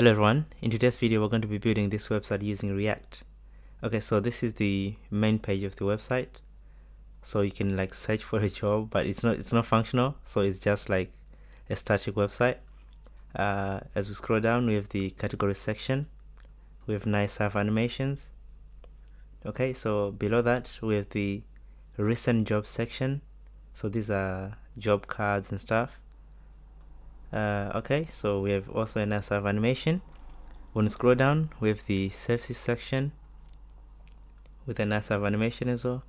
Hello everyone, in today's video we're going to be building this website using React. Okay, so this is the main page of the website. So you can like search for a job, but it's not functional, so it's just like a static website. As we scroll down, we have the category section. We have nice half animations. Okay, so below that we have the recent job section. So these are job cards and stuff. Okay, so we have also a nice half animation. When we scroll down, we have the services section with a nice half animation as well.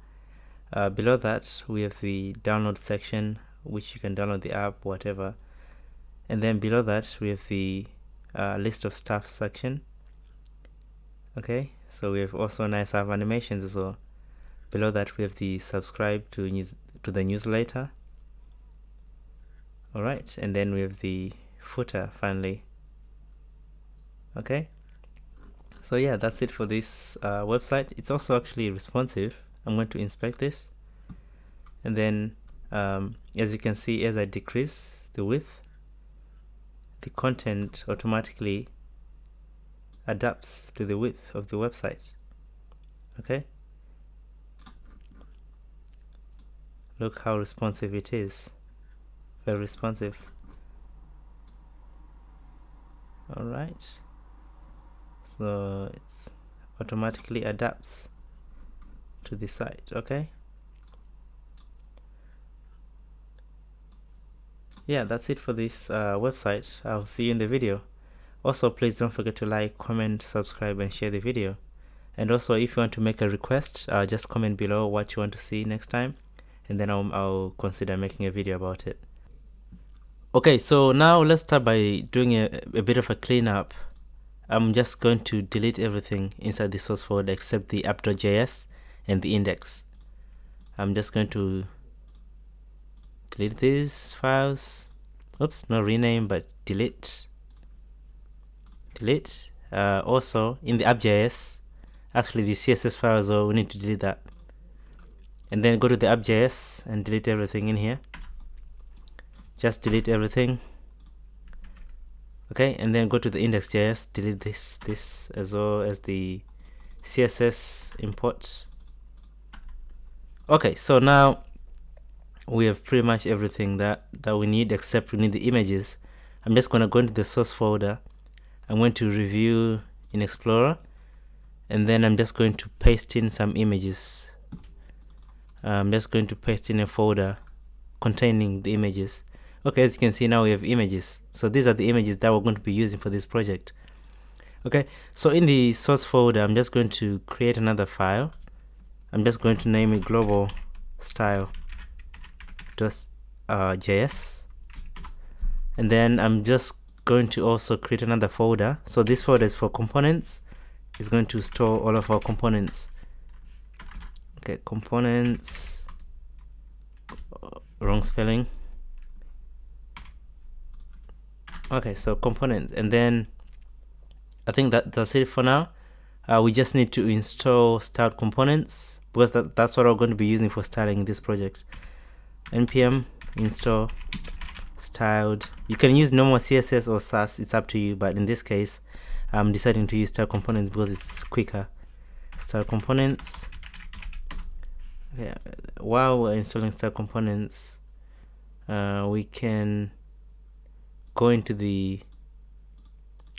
Below that, we have the download section, which you can download the app, whatever. And then below that, we have the list of stuff section. Okay, so we have also nice half animations as well. Below that, we have the subscribe to the newsletter. Alright, and then we have the footer finally. Okay, so yeah, that's it for this website. It's also actually responsive. I'm going to inspect this, and then as you can see, as I decrease the width, the content automatically adapts to the width of the website. Okay, look how responsive it is. Very responsive. All right, so it's automatically adapts to the site. Okay, yeah, that's it for this website. I'll see you in the video. Also, please don't forget to like, comment, subscribe, and share the video. And also, if you want to make a request, just comment below what you want to see next time, and then I'll consider making a video about it. Okay, so now let's start by doing a bit of a cleanup. I'm just going to delete everything inside the source folder except the app.js and the index. I'm just going to delete these files. Oops, not rename, but delete. Delete. Also, in the app.js, actually the CSS file as well, we need to delete that. And then go to the app.js and delete everything in here. Just delete everything. Okay, and then go to the index.js, delete this as well as the CSS import. Okay, so now we have pretty much everything that we need, except we need the images. I'm just going to go into the source folder. I'm going to review in Explorer, and then I'm just going to paste in some images. I'm just going to paste in a folder containing the images. Okay, as you can see, now we have images. So these are the images that we're going to be using for this project. Okay, so in the source folder, I'm just going to create another file. I'm just going to name it global style.js. And then I'm just going to also create another folder. So this folder is for components. It's going to store all of our components. Okay, components, wrong spelling. Okay, so components, and then I think that's it for now. We just need to install styled components, because that's what we're going to be using for styling this project. npm install styled. You can use normal CSS or Sass, it's up to you, but in this case I'm deciding to use styled components because it's quicker. Styled components. Okay, while we're installing styled components, we can go into the,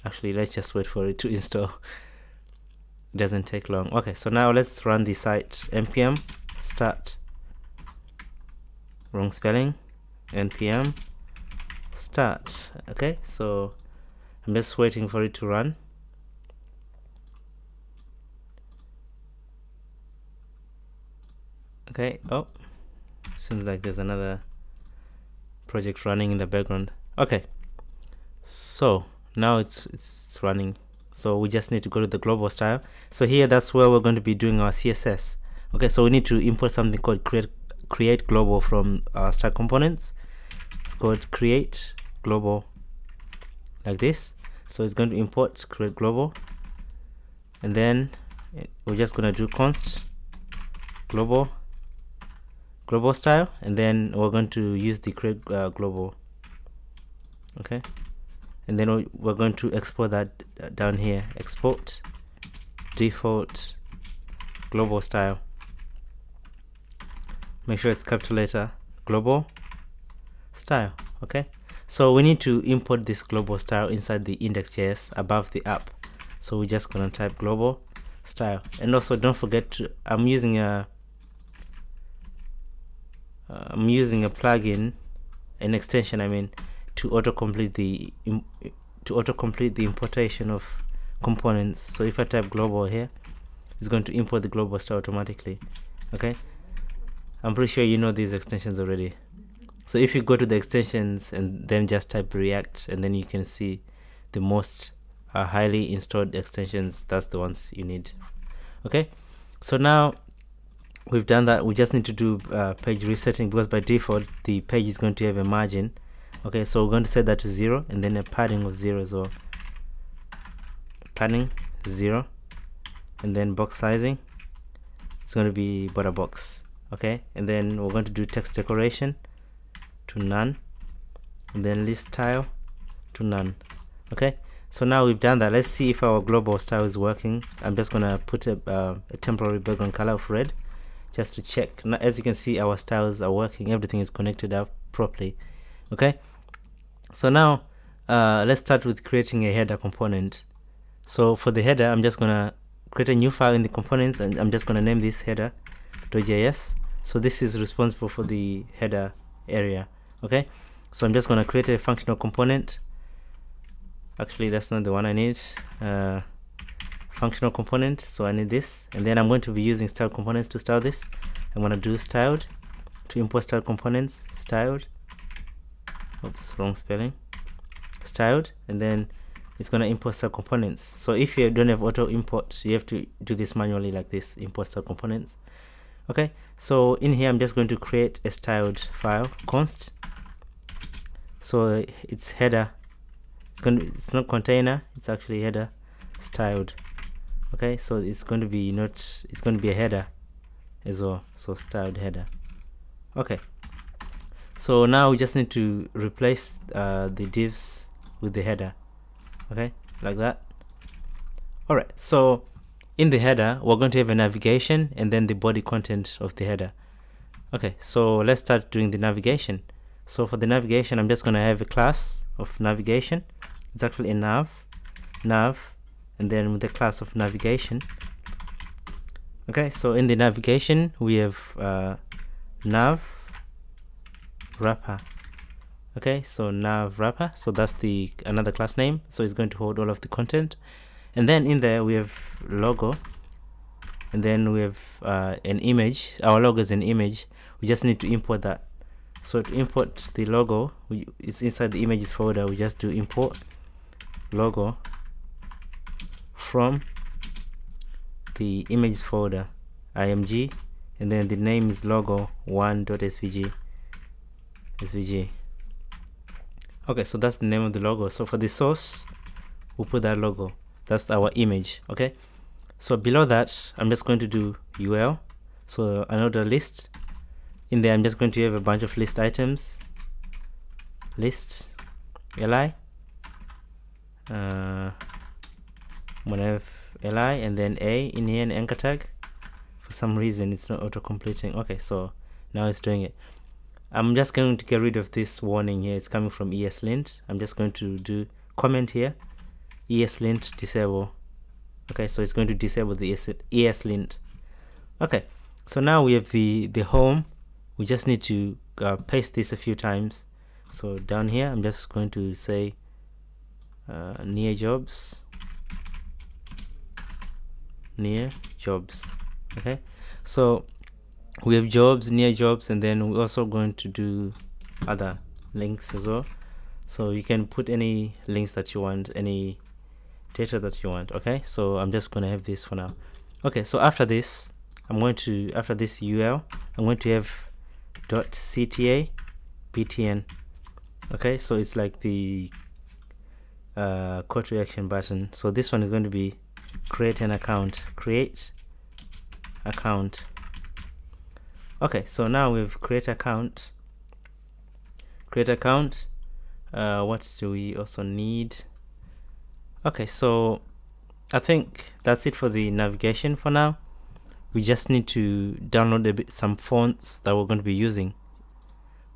actually let's just wait for it to install. It doesn't take long. Okay, so now let's run the site. npm start, wrong spelling, npm start. Okay, so I'm just waiting for it to run. Okay, oh, seems like there's another project running in the background. Okay, so now it's running. So we just need to go to the global style. So here, that's where we're going to be doing our CSS. Okay, so we need to import something called create global from style components. It's called create global, like this. So it's going to import create global, and then we're just going to do const global style, and then we're going to use the create global. Okay, and then we're going to export that down here. Export default global style. Make sure it's capital letter global style. Okay, so we need to import this global style inside the index.js above the app. So we're just gonna type global style, and also don't forget to, I'm using a plugin, an extension I mean, to autocomplete the importation of components. So if I type global here, it's going to import the global style automatically. Okay, I'm pretty sure you know these extensions already. So if you go to the extensions and then just type React, and then you can see the most highly installed extensions. That's the ones you need. Okay, so now we've done that. We just need to do page resetting, because by default the page is going to have a margin. Okay, so we're going to set that to 0, and then a padding of 0 as well. Padding 0, and then box sizing, it's going to be border box. Okay, and then we're going to do text decoration to none, and then list style to none. Okay, so now we've done that. Let's see if our global style is working. I'm just gonna put a temporary background color of red just to check. Now, as you can see, our styles are working. Everything is connected up properly. Okay, so now let's start with creating a header component. So for the header, I'm just gonna create a new file in the components, and I'm just gonna name this header.js. So this is responsible for the header area. Okay, so I'm just gonna create a functional component. Actually, that's not the one I need. Functional component, so I need this, and then I'm going to be using styled components to style this. I'm gonna do styled to import styled components, styled, oops, wrong spelling, styled, and then it's gonna import styled components. So if you don't have auto import, you have to do this manually like this, import styled components. Okay, so in here I'm just going to create a styled file, const. So it's header, it's not container, it's actually header styled. Okay, so it's going to be it's going to be a header as well, so styled header. Okay, so now we just need to replace the divs with the header. Okay, like that. All right, so in the header we're going to have a navigation and then the body content of the header. Okay, so let's start doing the navigation. So for the navigation, I'm just going to have a class of navigation. It's actually a nav, and then with the class of navigation. Okay, so in the navigation we have nav wrapper. Okay, so nav wrapper, so that's the another class name, so it's going to hold all of the content. And then in there we have logo, and then we have an image. Our logo is an image. We just need to import that. So to import the logo, it's inside the images folder. We just do import logo from the images folder, img, and then the name is logo1.svg. Okay, so that's the name of the logo. So for the source, we'll put that logo. That's our image. Okay, so below that, I'm just going to do ul. So another list. In there, I'm just going to have a bunch of list items. List li. I'm gonna have li and then a in here, an anchor tag. For some reason, it's not auto completing. Okay, so now it's doing it. I'm just going to get rid of this warning here. It's coming from ESLint. I'm just going to do comment here, ESLint disable. Okay, so it's going to disable the ESLint. Okay, so now we have the home. We just need to paste this a few times. So down here, I'm just going to say near jobs. Okay, so we have jobs, near jobs, and then we're also going to do other links as well. So you can put any links that you want, any data that you want. Okay, so I'm just going to have this for now. Okay, so after this, after this ul, I'm going to have .cta btn. Okay, so it's like the call to action button. So this one is going to be create an account, create account. Okay, so now we've create account, What do we also need? Okay, so I think that's it for the navigation for now. We just need to download some fonts that we're going to be using.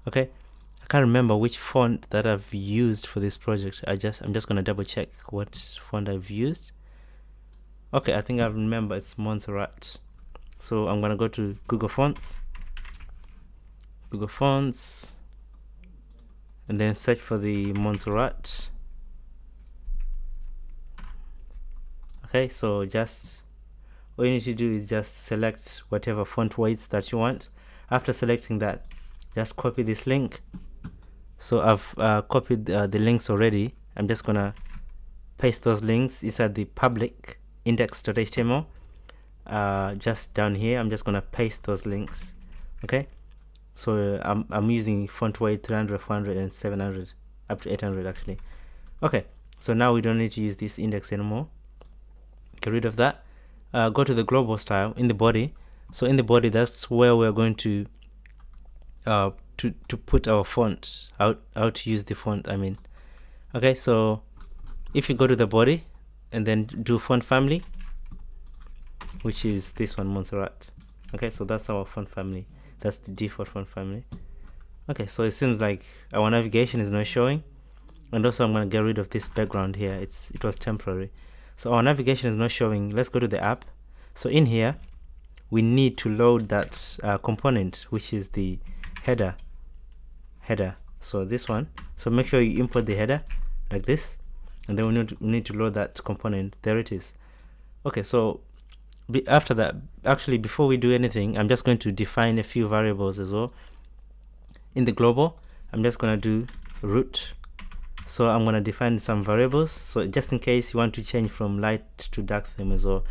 Okay, I can't remember which font that I've used for this project. I'm just going to double check what font I've used. Okay, I think I remember, it's Montserrat. So I'm going to go to Google Fonts, and then search for the Montserrat. Okay, so just all you need to do is just select whatever font weights that you want. After selecting that, just copy this link. So I've copied the links already. I'm just gonna paste those links inside the public index.html. Just down here, I'm just gonna paste those links. Okay, so I'm using font weight 300, 400, and 700, up to 800 actually. Okay, so now we don't need to use this index anymore. Get rid of that. Go to the global style in the body. So in the body, that's where we're going to put our font, how to use the font, I mean. Okay, so if you go to the body and then do font family, which is this one, Montserrat. Okay, so that's our font family. That's the default font family. Okay, so it seems like our navigation is not showing, and also I'm going to get rid of this background here. It was temporary. So our navigation is not showing. Let's go to the app. So in here, we need to load that component, which is the header. So this one. So make sure you import the header like this, and then we need to load that component. There it is. Okay, so after that, actually before we do anything, I'm just going to define a few variables as well. In the global, I'm just going to do root. So I'm going to define some variables, so just in case you want to change from light to dark theme as well.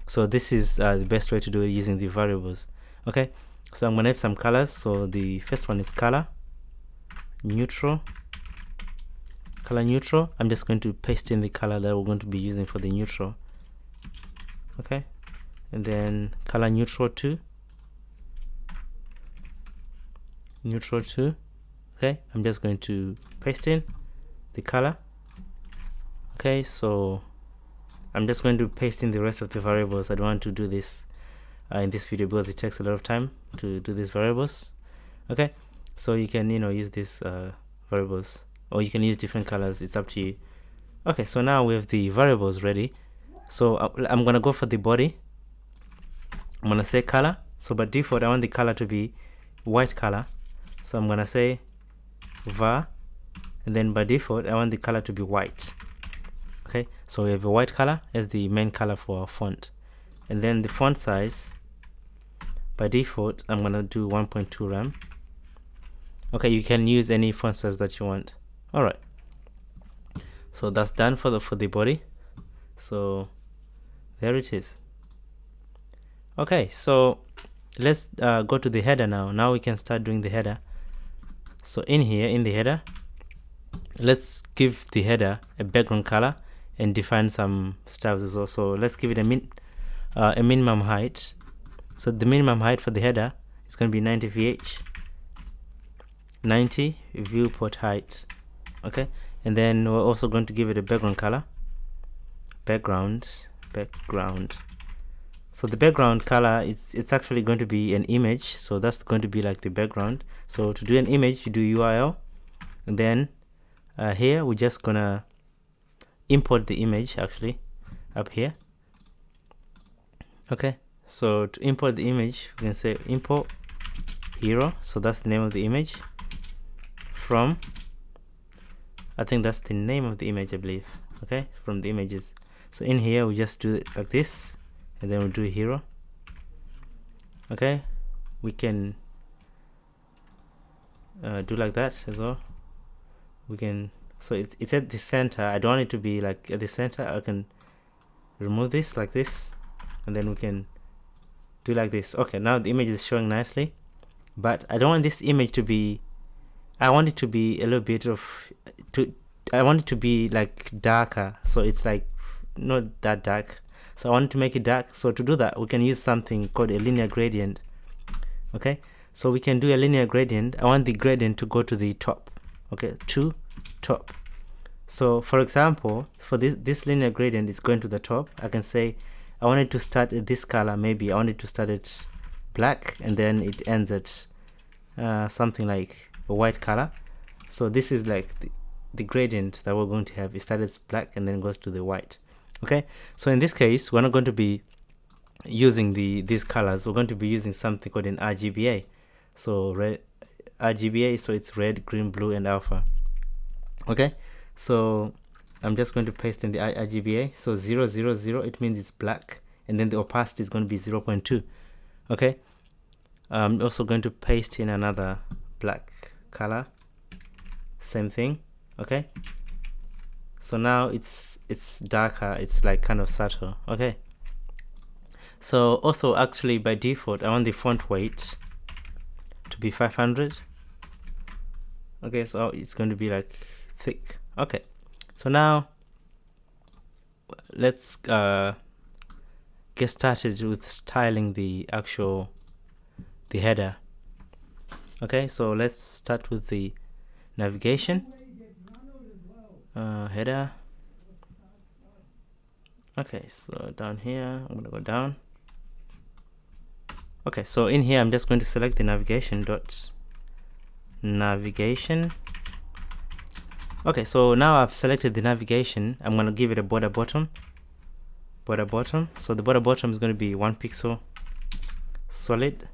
So this is the best way to do it, using the variables. Okay, so I'm going to have some colors. So the first one is color neutral. I'm just going to paste in the color that we're going to be using for the neutral. Okay, and then color neutral 2. Okay, I'm just going to paste in the color. Okay, so I'm just going to paste in the rest of the variables. I don't want to do this in this video because it takes a lot of time to do these variables. Okay, so you can use these variables, or you can use different colors. It's up to you. Okay, so now we have the variables ready. So I'm gonna go for the body. I'm gonna say color. So by default, I want the color to be white color. So I'm gonna say var, and then by default, I want the color to be white. Okay, so we have a white color as the main color for our font. And then the font size, by default, I'm gonna do 1.2 rem. Okay, you can use any font size that you want. All right, so that's done for the body. So there it is. Okay, so let's go to the header now. Now we can start doing the header. So in here, in the header, let's give the header a background color and define some styles as well. So let's give it a minimum height. So the minimum height for the header is going to be 90 VH, 90 viewport height. Okay, and then we're also going to give it a background color. Background. So the background color it's actually going to be an image. So that's going to be like the background. So to do an image, you do URL, and then here we're just gonna import the image actually up here. Okay, so to import the image, we can say import hero. So that's the name of the image. From, I think that's the name of the image, I believe. Okay, from the images. So in here we just do it like this, and then we'll do hero. Okay, we can do like that as well. We can, so it's at the center. I don't want it to be like at the center. I can remove this like this, and then we can do like this. Okay, now the image is showing nicely, but I don't want this image to be, I want it to be a little bit of, I want it to be like darker, so it's like not that dark. So I want to make it dark. So to do that, we can use something called a linear gradient. Okay, so we can do a linear gradient. I want the gradient to go to the top. Okay, 2 top. So for example, for this linear gradient is going to the top, I can say I wanted to start at this color. Maybe I wanted to start at black and then it ends at something like a white color. So this is like the gradient that we're going to have. It starts as black and then goes to the white. Okay, so in this case we're not going to be using these colors. We're going to be using something called an Rgba. So Rgba, so it's red, green, blue, and alpha. Okay, so I'm just going to paste in the Rgba. So 0, 0, 0, it means it's black, and then the opacity is going to be 0.2. Okay, I'm also going to paste in another black color, same thing. Okay, so now it's darker, it's like kind of subtle. Okay, so also actually by default I want the font weight to be 500. Okay, so it's going to be like thick. Okay, so now let's get started with styling the header. Okay, so let's start with the navigation. Header. Okay, so down here I'm gonna go down. Okay, so in here I'm just going to select the navigation. Okay, so now I've selected the navigation. I'm going to give it a border bottom. So the border bottom is going to be 1 pixel solid.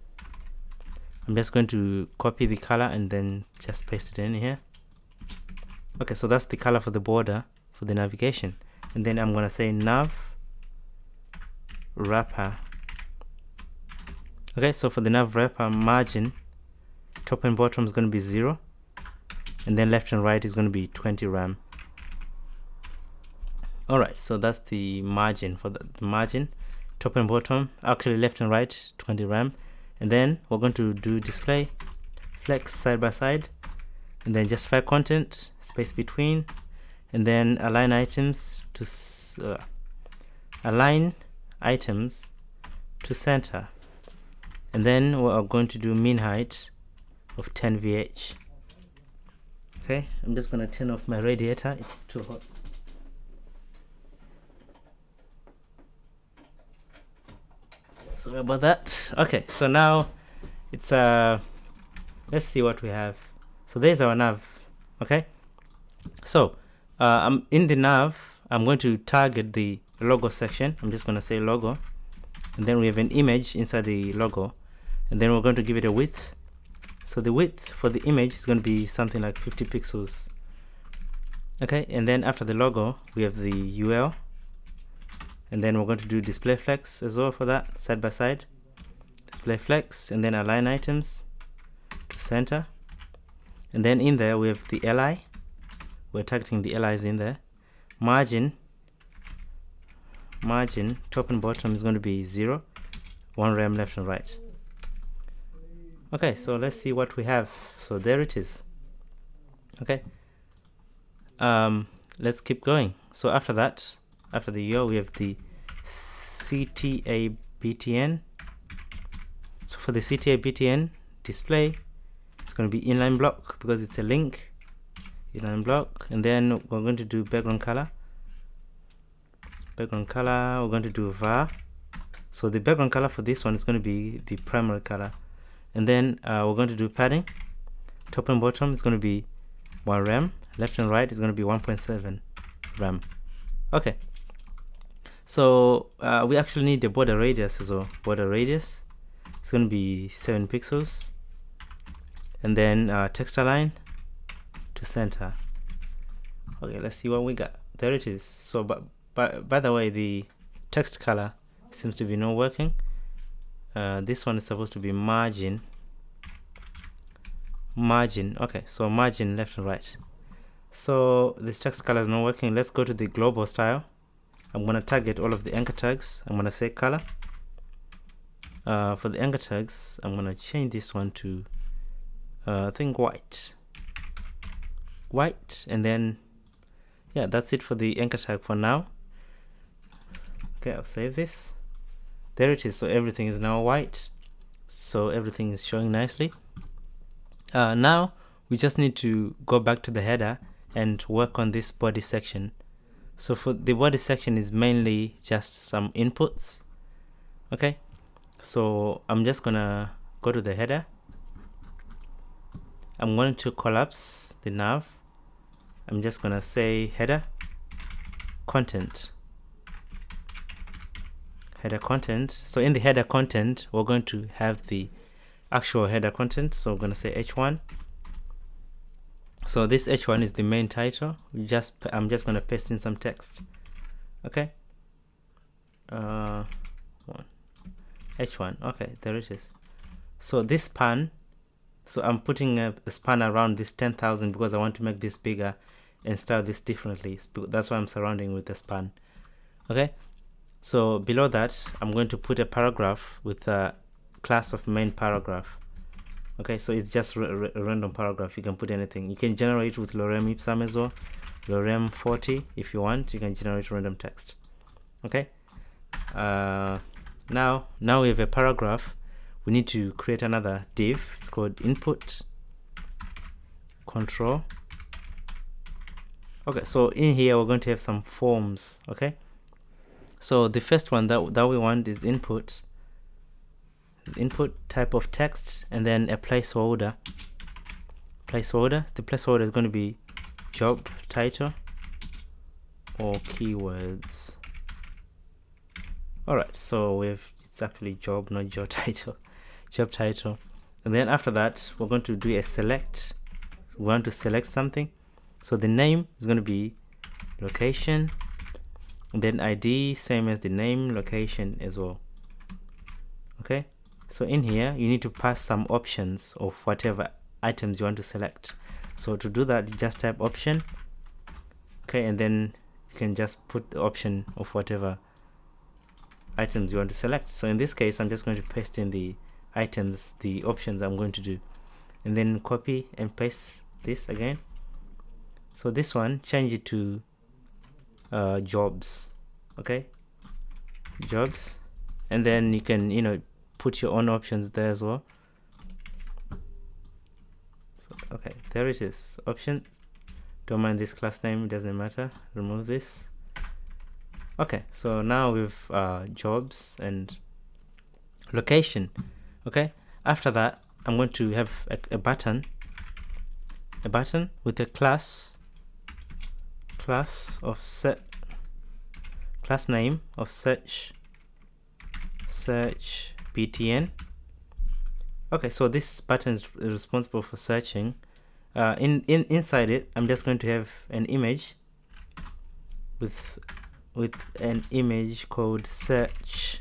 I'm just going to copy the color and then just paste it in here. Okay, so that's the color for the border for the navigation. And then I'm going to say nav wrapper. Okay, so for the nav wrapper margin, top and bottom is going to be 0, and then left and right is going to be 20 rem. Alright, so that's the margin for the margin, top and bottom, actually left and right 20 rem. And then we're going to do display flex side by side, and then justify content, space between, and then align items to center. And then we are going to do mean height of 10 VH. Okay, I'm just going to turn off my radiator, it's too hot. Sorry about that. Okay, so now it's let's see what we have. So there's our nav. Okay, so I'm in the nav. I'm going to target the logo section. I'm just going to say logo, and then we have an image inside the logo, and then we're going to give it a width. So the width for the image is going to be something like 50 pixels. Okay, and then after the logo we have the UL, and then we're going to do display flex as well for that, side by side, display flex, and then align items to center. And then in there we have the li, we're targeting the li's in there. Margin top and bottom is going to be 0, 1 rem left and right. Okay, so let's see what we have. So there it is. Okay, let's keep going. So after that, after the UL, we have the CTA BTN. So for the CTA BTN display, it's going to be inline block because it's a link, inline block. And then we're going to do background color. We're going to do var. So the background color for this one is going to be the primary color. And then we're going to do padding. Top and bottom is going to be 1 rem. Left and right is going to be 1.7 rem. Okay. So we actually need the border radius as well. Border radius is going to be 7 pixels. And then text align to center. Okay, let's see what we got. There it is. So by the way, the text color seems to be not working. This one is supposed to be margin. Okay, so margin left and right. So this text color is not working. Let's go to the global style. I'm going to target all of the anchor tags. I'm going to say color. For the anchor tags, I'm going to change this one to I think white, and then yeah, that's it for the anchor tag for now. Okay, I'll save this. There it is. So everything is now white, so everything is showing nicely. Now we just need to go back to the header and work on this body section. So for the body section is mainly just some inputs. Okay, so I'm just gonna go to the header. I'm going to collapse the nav. I'm just gonna say header content. Header content. So in the header content, we're going to have the actual header content. So we're gonna say h1. So this h1 is the main title. I'm just gonna paste in some text. Okay. H1. Okay, there it is. So this span. So I'm putting a span around this 10,000 because I want to make this bigger and style this differently. That's why I'm surrounding with a span. Okay. So below that, I'm going to put a paragraph with a class of main paragraph. Okay, so it's just a random paragraph. You can put anything. You can generate with lorem ipsum as well. Lorem 40 if you want. You can generate random text. Okay. Now we have a paragraph. We need to create another div. It's called input control. Okay, so in here we're going to have some forms. Okay, so the first one that we want is input type of text, and then a placeholder. The placeholder is going to be job title or keywords. All right, so it's actually job, not job title. Job title. And then after that, we're going to do a select. We want to select something. So the name is going to be location, and then ID, same as the name, location as well. Okay, so in here you need to pass some options of whatever items you want to select. So to do that, you just type option. Okay, and then you can just put the option of whatever items you want to select. So in this case, I'm just going to paste in the items, the options I'm going to do, and then copy and paste this again. So this one, change it to jobs. Okay, jobs, and then you can put your own options there as well. So, okay, there it is, options. Don't mind this class name, it doesn't matter. Remove this. Okay, so now we've jobs and location. Okay, after that, I'm going to have a button with a class of class name of search btn. Okay, so this button is responsible for searching. Inside it, I'm just going to have an image with an image called search.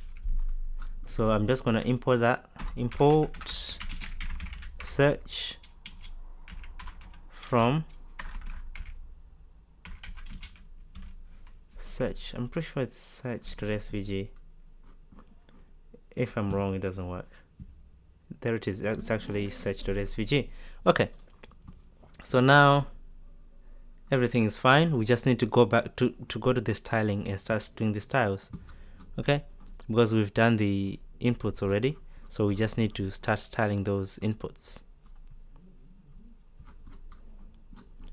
So I'm just going to import that. Import search from search. I'm pretty sure it's search.svg. If I'm wrong, it doesn't work. There it is. It's actually search.svg. Okay, so now everything is fine. We just need to go back to go to the styling and start doing the styles. Okay, because we've done the inputs already, so we just need to start styling those inputs.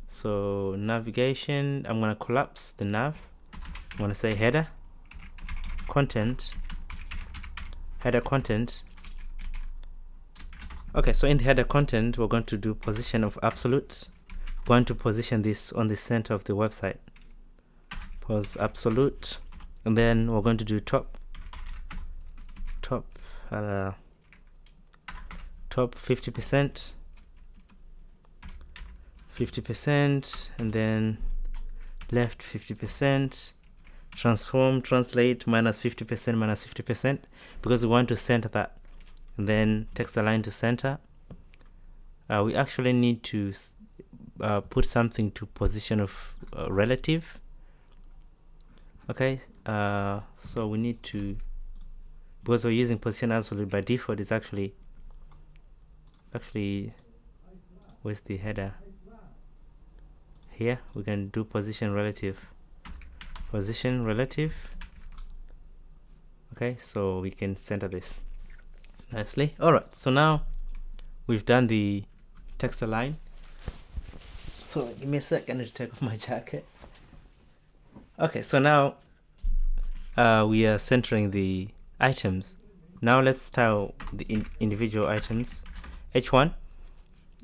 So navigation, I'm going to collapse the nav. I'm going to say header content. Okay, so in the header content, we're going to do position of absolute. We're going to position this on the center of the website. Pos absolute, and then we're going to do top 50%, and then left 50%, transform, translate, -50%, because we want to center that, and then text align to center. We actually need to put something to position of relative. Okay, so we need to, because we're using position absolute by default, is actually where's the header? Here we can do position relative. Okay, so we can center this nicely. All right, so now we've done the text align. So give me a sec, I need to take off my jacket. Okay, so now we are centering the items. Now let's style the individual items. H1,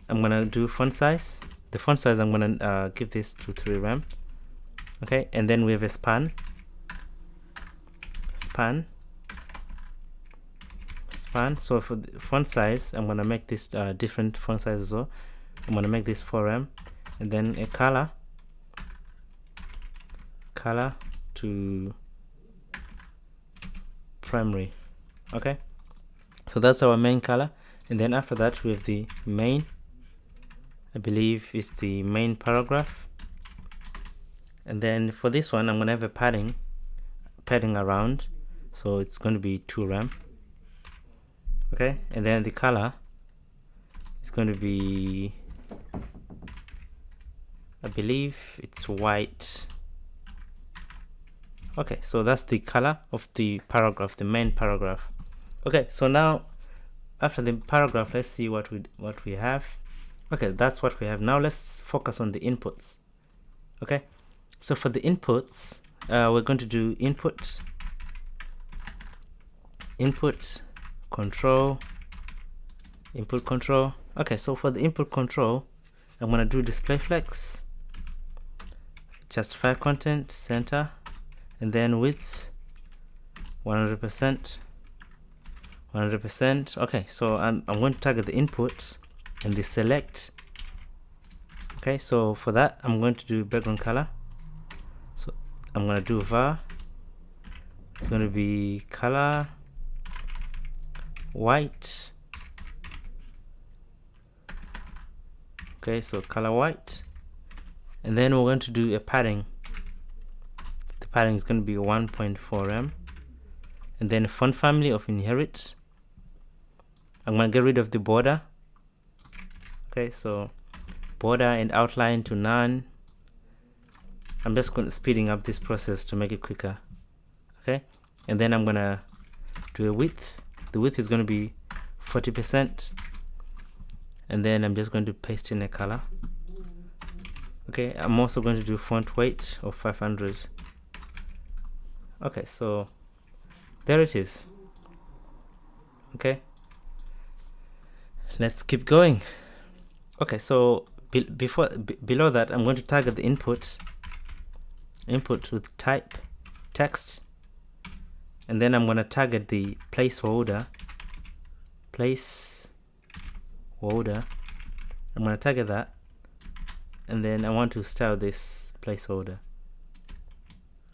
I'm gonna do font size. The font size, I'm gonna give this to 3 rem. Okay, and then we have a span. So for the font size, I'm gonna make this different font size as well. I'm gonna make this 4 rem, and then a color to primary. Okay, so that's our main color, and then after that we have the main. I believe it's the main paragraph, and then for this one I'm gonna have a padding around, so it's going to be 2 rem. Okay, and then the color is going to be, I believe it's white. Okay, so that's the color of the paragraph, the main paragraph. Okay, so now after the paragraph, let's see what we have. Okay, that's what we have. Now let's focus on the inputs. Okay, so for the inputs, we're going to do input control. Okay, so for the input control, I'm going to do display flex, justify content, center, and then width 100%. Okay, so I'm going to target the input and the select. Okay, so for that I'm going to do background color. So I'm going to do var. It's going to be color white. Okay, so color white, and then we're going to do a padding. The padding is going to be 1.4 rem, and then font family of inherit. I'm going to get rid of the border. Okay, so border and outline to none. I'm just going to speeding up this process to make it quicker. Okay, and then I'm going to do a width. The width is going to be 40%, and then I'm just going to paste in a color. Okay, I'm also going to do font weight of 500. Okay, so there it is. Okay, let's keep going. Okay, so below that, I'm going to target the input with type text, and then I'm going to target the placeholder. I'm going to target that, and then I want to style this placeholder.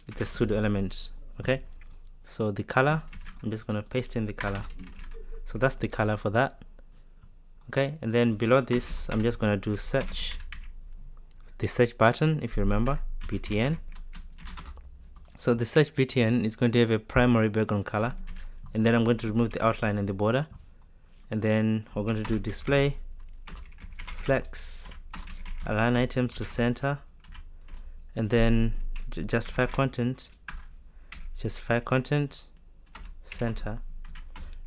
It's a pseudo element. Okay, so the color, I'm just going to paste in the color. So that's the color for that. Okay, and then below this, I'm just going to do search. The search button, if you remember, btn. So the search btn is going to have a primary background color, and then I'm going to remove the outline and the border, and then we're going to do display flex, align items to center, and then justify content, center,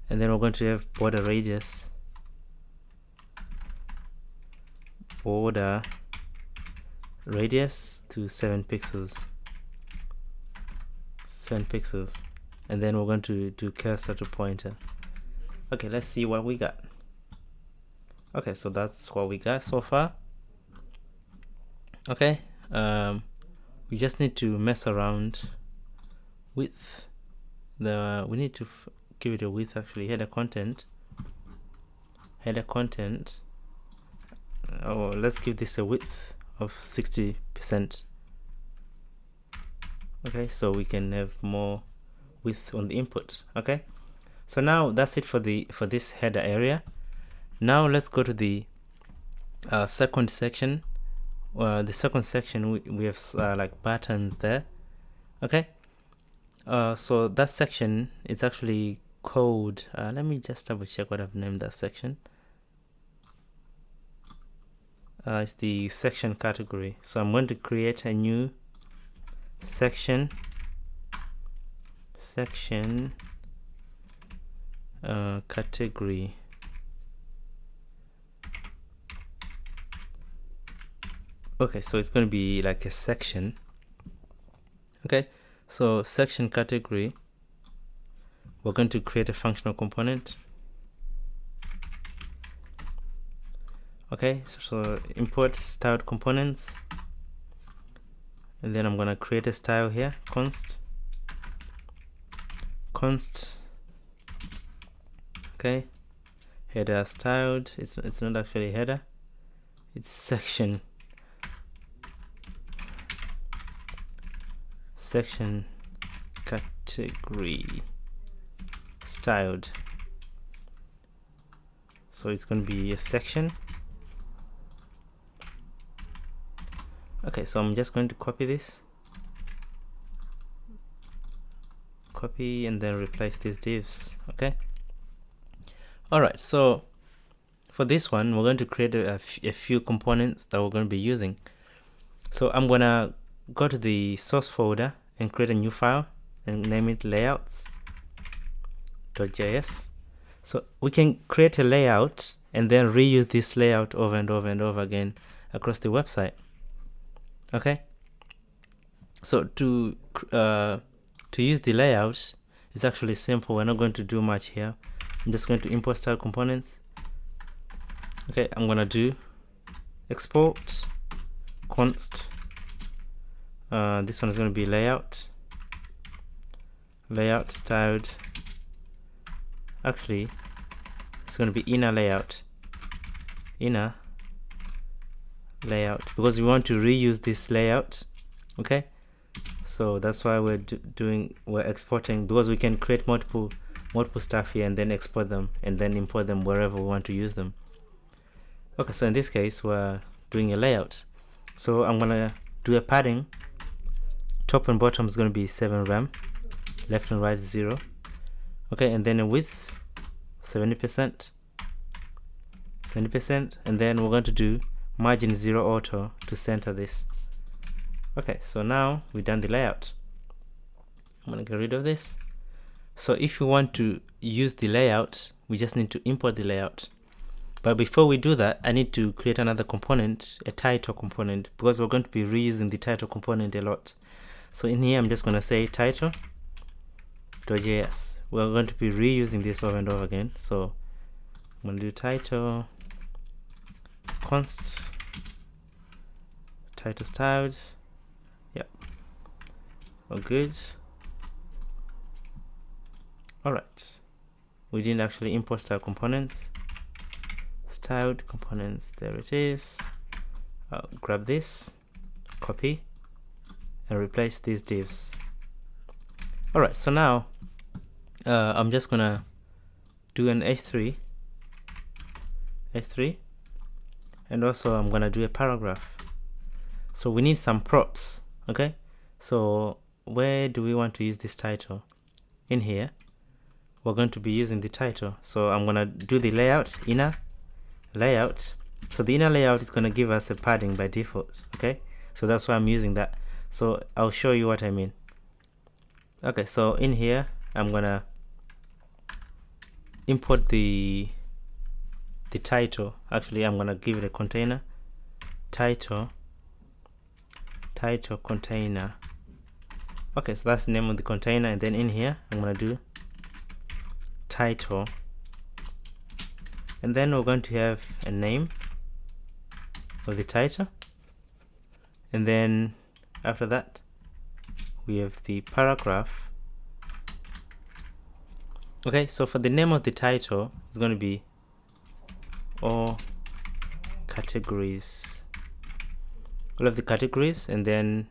and then we're going to have border radius, to 7 pixels, and then we're going to do cursor to pointer. Okay, let's see what we got. Okay, so that's what we got so far. Okay, we just need to mess around with we need to give it a width. Actually, header content. Oh, let's give this a width of 60%. Okay, so we can have more width on the input. Okay, so now that's it for this header area. Now let's go to the second section. The second section, we have like buttons there. Okay, so that section is actually code. Let me just double check what I've named that section. It's the section category. So I'm going to create a new section category. Okay, so it's going to be like a section. Okay, so section category, we're going to create a functional component. Okay, so import styled components, and then I'm gonna create a style here, const. Okay, header styled. It's not actually header, it's section category styled. So it's going to be a section. Okay, so I'm just going to copy this, and then replace these divs. Okay, all right, so for this one we're going to create a few components that we're going to be using. So I'm gonna go to the source folder and create a new file and name it layouts.js. So we can create a layout and then reuse this layout over and over and over again across the website. Okay, so to use the layout, it's actually simple. We're not going to do much here. I'm just going to import style components. Okay, I'm gonna do export const. This one is going to be layout styled. Actually, it's going to be inner layout because we want to reuse this layout. Okay, so that's why we're we're exporting, because we can create multiple stuff here and then export them and then import them wherever we want to use them. Okay, so in this case we're doing a layout, so I'm gonna do a padding. Top and bottom is going to be 7 rem, left and right 0. Okay, and then a width 70%, and then we're going to do margin 0 auto to center this. Okay, so now we've done the layout. I'm going to get rid of this. So if you want to use the layout, we just need to import the layout. But before we do that, I need to create another component, a title component, because we're going to be reusing the title component a lot. So in here I'm just going to say title.js. We're going to be reusing this over and over again. So I'm going to do title const title styled. Yep, all good. All right, we didn't actually import style components. Styled components, there it is. I'll grab this, copy, and replace these divs. All right, so now I'm just gonna do an h3, and also I'm gonna do a paragraph. So we need some props. Okay, so where do we want to use this title? In here we're going to be using the title, so I'm gonna do the layout, inner layout. So the inner layout is going to give us a padding by default. Okay, so that's why I'm using that. So I'll show you what I mean. Okay, so in here I'm gonna import the title. Actually, I'm gonna give it a container, title container. Okay, so that's the name of the container, and then in here I'm gonna do title, and then we're going to have a name of the title, and then after that we have the paragraph. Okay, so for the name of the title, it's going to be all categories, all of the categories, and then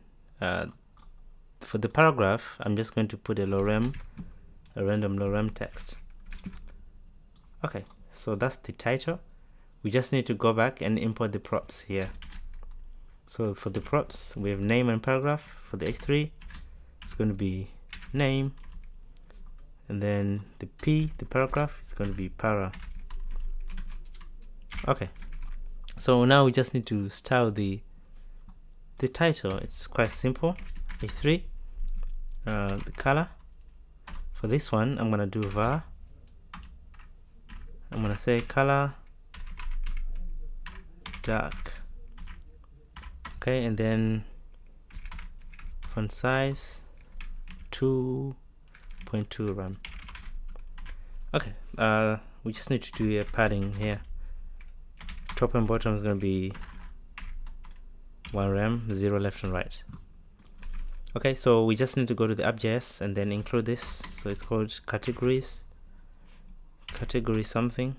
for the paragraph I'm just going to put a random low rem text. Okay, so that's the title. We just need to go back and import the props here. So for the props we have name and paragraph. For the h3 it's going to be name, and then the paragraph is going to be para. Okay, so now we just need to style the title. It's quite simple. h3, the color. For this one I'm gonna do var. I'm gonna say color dark. Okay, and then font size 2.2 rem. Okay, we just need to do a padding here. Top and bottom is going to be 1 rem, 0 left and right. Okay, so we just need to go to the app.js and then include this. So it's called categories, category something.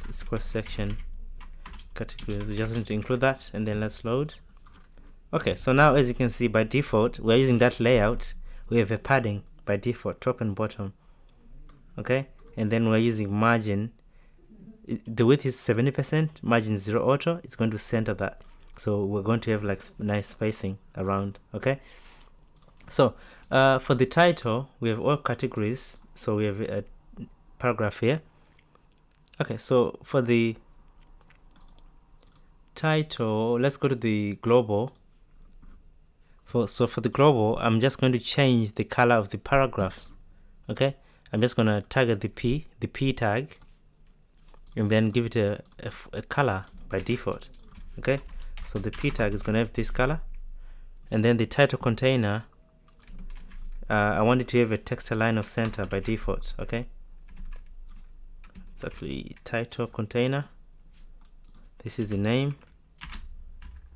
It's called section categories. We just need to include that, and then let's load. Okay, so now as you can see, by default we're using that layout. We have a padding by default, top and bottom. Okay, and then we're using margin. The width is 70%, margin 0 auto. It's going to center that, so we're going to have like nice spacing around. Okay, so for the title we have all categories, so we have a paragraph here. Okay, so for the title, let's go to the global. So for the global, I'm just going to change the color of the paragraphs. Okay, I'm just going to target the P tag, and then give it a color by default. Okay, so the P tag is going to have this color, and then the title container, I want it to have a text align of center by default. Okay, it's actually title container. This is the name,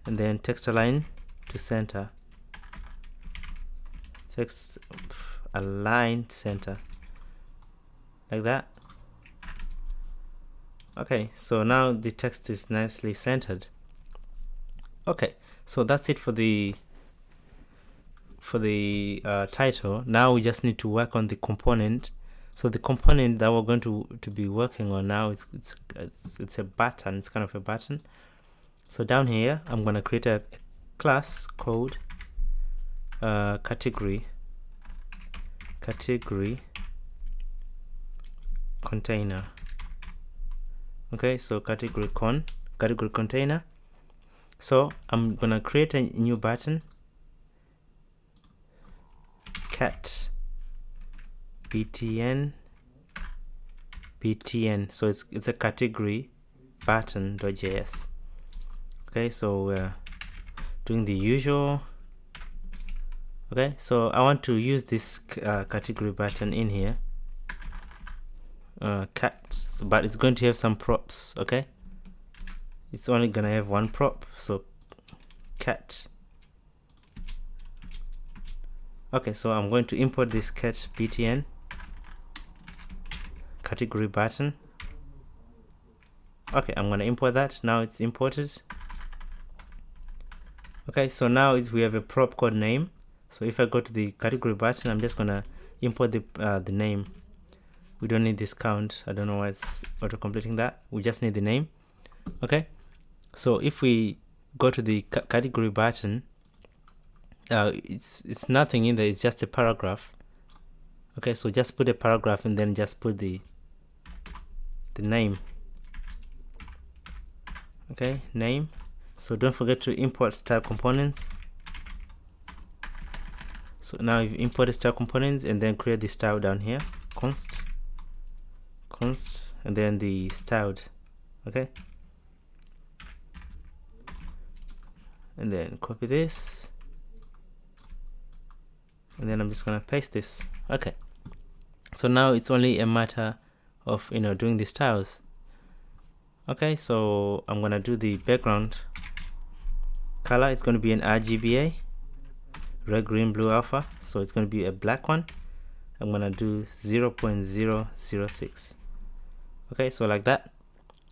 and then text align to center. Text align center, like that. Okay, so now the text is nicely centered. Okay, so that's it for the title. Now we just need to work on the component. So the component that we're going to be working on now is it's a button. It's kind of a button. So down here I'm going to create a class called category container. Okay, so category container. So I'm gonna create a new button, cat btn. So it's a category button.js. Okay, so we're doing the usual. Okay, so I want to use this category button in here, cat, but it's going to have some props. Okay, it's only gonna have one prop, so cat. Okay, so I'm going to import this cat btn category button. Okay, I'm gonna import that. Now it's imported. Okay, so now we have a prop called name. So if I go to the category button, I'm just gonna import the name. We don't need this count. I don't know why it's auto completing that. We just need the name. Okay, so if we go to the category button, it's nothing in there. It's just a paragraph. Okay, so just put a paragraph and then just put the name. Okay, name. So don't forget to import style components. So now you've imported style components, and then create the style down here, const, and then the styled. Okay, and then copy this, and then I'm just gonna paste this. Okay, so now it's only a matter of doing the styles. Okay, so I'm gonna do the background color. It's going to be an Rgba, red, green, blue, alpha. So it's going to be a black one. I'm going to do 0.006. Okay, so like that.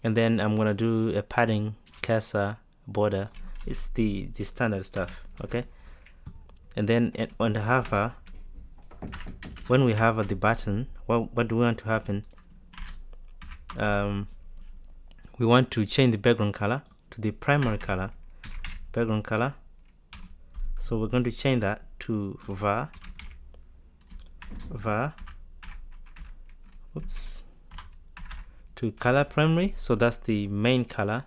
And then I'm going to do a padding, cursor, border. It's the standard stuff. Okay, and then on the hover, when we hover the button, what do we want to happen? We want to change the background color to the primary color, background color. So we're going to change that to var to color primary. So that's the main color.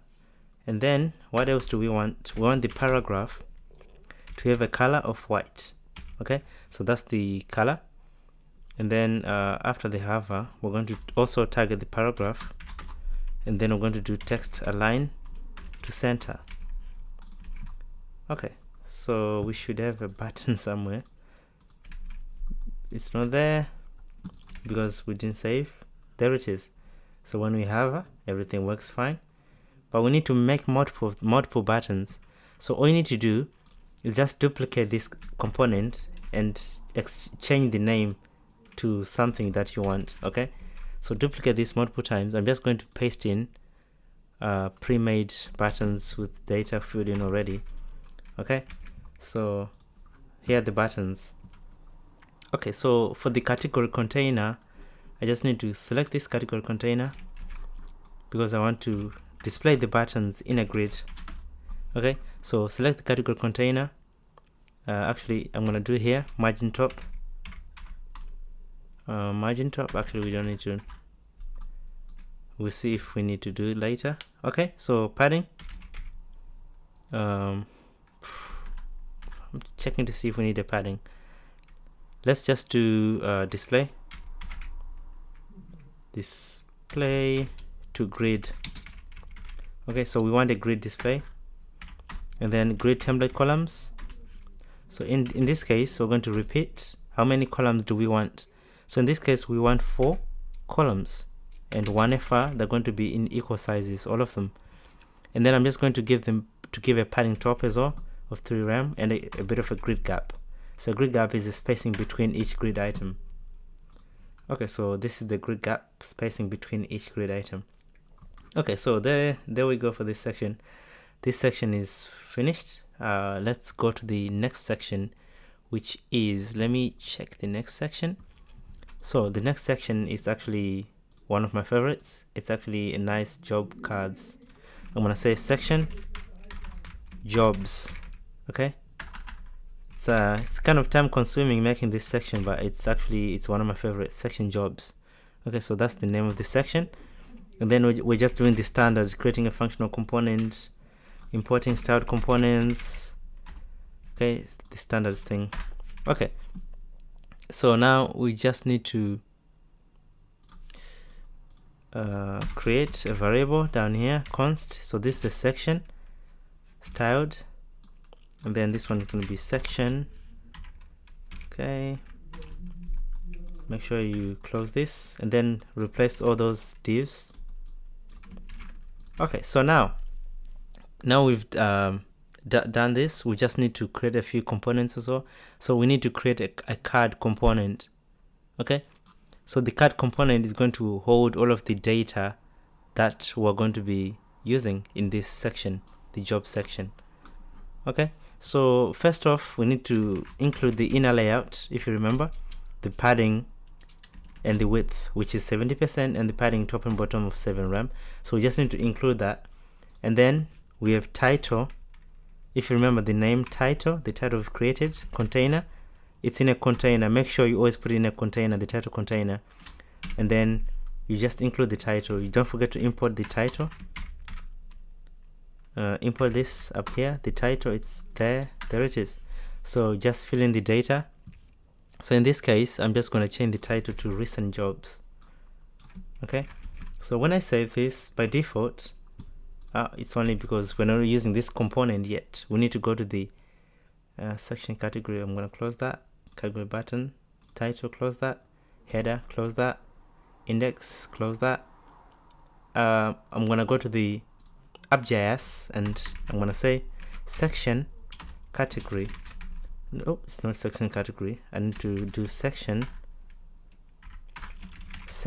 And then what else do we want? We want the paragraph to have a color of white. Okay, so that's the color. And then after the hover, we're going to also target the paragraph, and then we're going to do text align to center. Okay, so we should have a button somewhere. It's not there because we didn't save. There it is. So when we have everything works fine, but we need to make multiple buttons. So all you need to do is just duplicate this component and change the name to something that you want. Okay, so duplicate this multiple times. I'm just going to paste in pre-made buttons with data filled in already. Okay, so here are the buttons. Okay, so for the category container, I just need to select this category container because I want to display the buttons in a grid. Okay, so select the category container. Actually, I'm gonna do here margin top. Margin top. Actually, we don't need to. We'll see if we need to do it later. Okay, so padding. I'm checking to see if we need a padding. Let's just do display to grid. Okay, so we want a grid display, and then grid template columns. So in this case, we're going to repeat how many columns do we want. So in this case, we want 4 columns and 1 FR. They're going to be in equal sizes, all of them. And then I'm just going to give a padding top as well of 3 rem and a bit of a grid gap. So grid gap is the spacing between each grid item. Okay, so this is the grid gap spacing between each grid item. Okay, so there we go for this section. This section is finished. Let's go to the next section, which is, let me check the next section. So the next section is actually one of my favorites. It's actually a nice job cards. I'm gonna say section jobs. Okay, it's kind of time consuming making this section, but it's one of my favorite section jobs. Okay, so that's the name of the section, and then we're just doing the standard, creating a functional component, importing styled components. Okay, the standard thing. Okay, so now we just need to create a variable down here, const. So this is the section styled, and then this one is going to be section. Okay, make sure you close this and then replace all those divs. Okay, so now we've done this. We just need to create a few components as well. So we need to create a card component. Okay, so the card component is going to hold all of the data that we're going to be using in this section, the job section. Okay, so first off, we need to include the inner layout. If you remember, the padding and the width, which is 70%, and the padding top and bottom of 7 rem. So we just need to include that. And then we have title. If you remember the name title, the title we've created, container, it's in a container. Make sure you always put it in a container, the title container, and then you just include the title. You don't forget to import the title. Import this up here, the title, it's there it is. So just fill in the data. So in this case, I'm just going to change the title to recent jobs. Okay, so when I save this, by default, it's only because we're not using this component yet. We need to go to the section category. I'm going to close that category button, title, close that, header, close that, index, close that. I'm going to go to the app.js and I'm going to say section category. No, it's not section category. I need to do section it's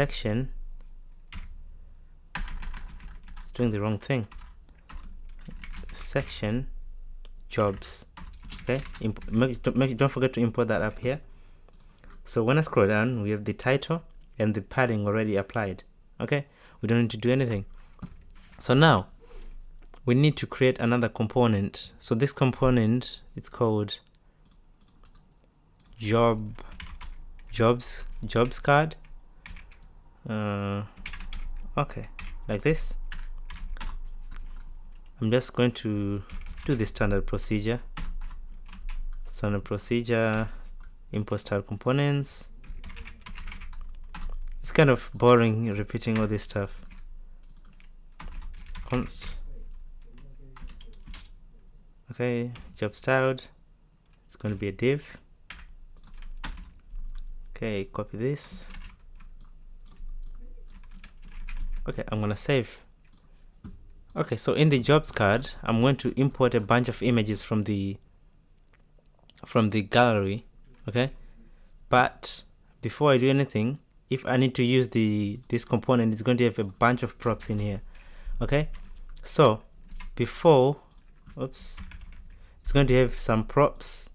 doing the wrong thing. Section jobs. Okay, don't forget to import that up here. So when I scroll down, we have the title and the padding already applied. Okay, we don't need to do anything. So now we need to create another component. So this component, it's called jobs card. Okay, like this. I'm just going to do the standard procedure. Import style components. It's kind of boring repeating all this stuff. Const. Okay, job styled, it's going to be a div. Okay, copy this. Okay, I'm gonna save. Okay, so in the jobs card, I'm going to import a bunch of images from the gallery. Okay, but before I do anything, if I need to use this component, it's going to have a bunch of props in here. Okay, so before, oops, it's going to have some props,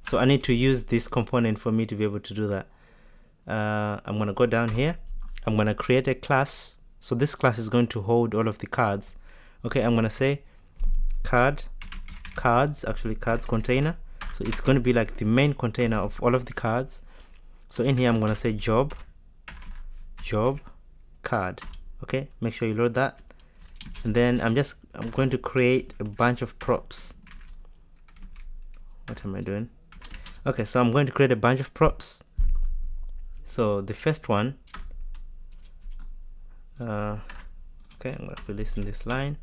so I need to use this component for me to be able to do that. I'm going to go down here, I'm going to create a class. So this class is going to hold all of the cards. Okay, I'm going to say cards container. So it's going to be like the main container of all of the cards. So in here I'm going to say job card. Okay, make sure you load that. And then I'm going to create a bunch of props. What am I doing? Okay, so I'm going to create a bunch of props. So the first one, okay, I'm going to put this in this line.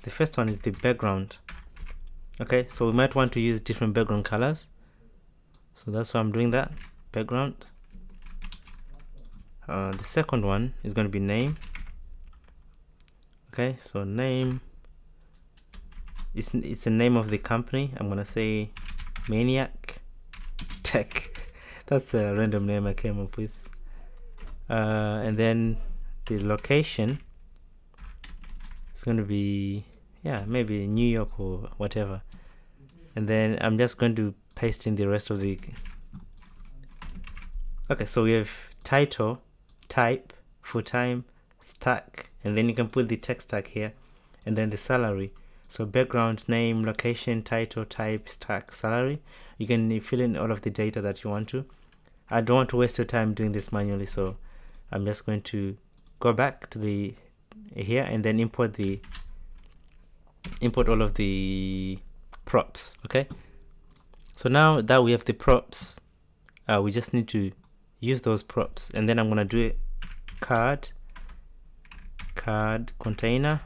The first one is the background. Okay, so we might want to use different background colors, so that's why I'm doing that. Background. The second one is going to be name. Okay, so name, it's the name of the company. I'm going to say Maniac Tech. That's a random name I came up with. And then the location is going to be, yeah, maybe New York or whatever. And then I'm just going to paste in the rest of the. Okay, so we have title, type, full time, stack, and then you can put the text tag here, and then the salary. So background, name, location, title, type, stack, salary. You can fill in all of the data that you want to. I don't want to waste your time doing this manually, so I'm just going to go back to the here and then import all of the props. Okay, so now that we have the props, we just need to use those props, and then I'm gonna do it card container.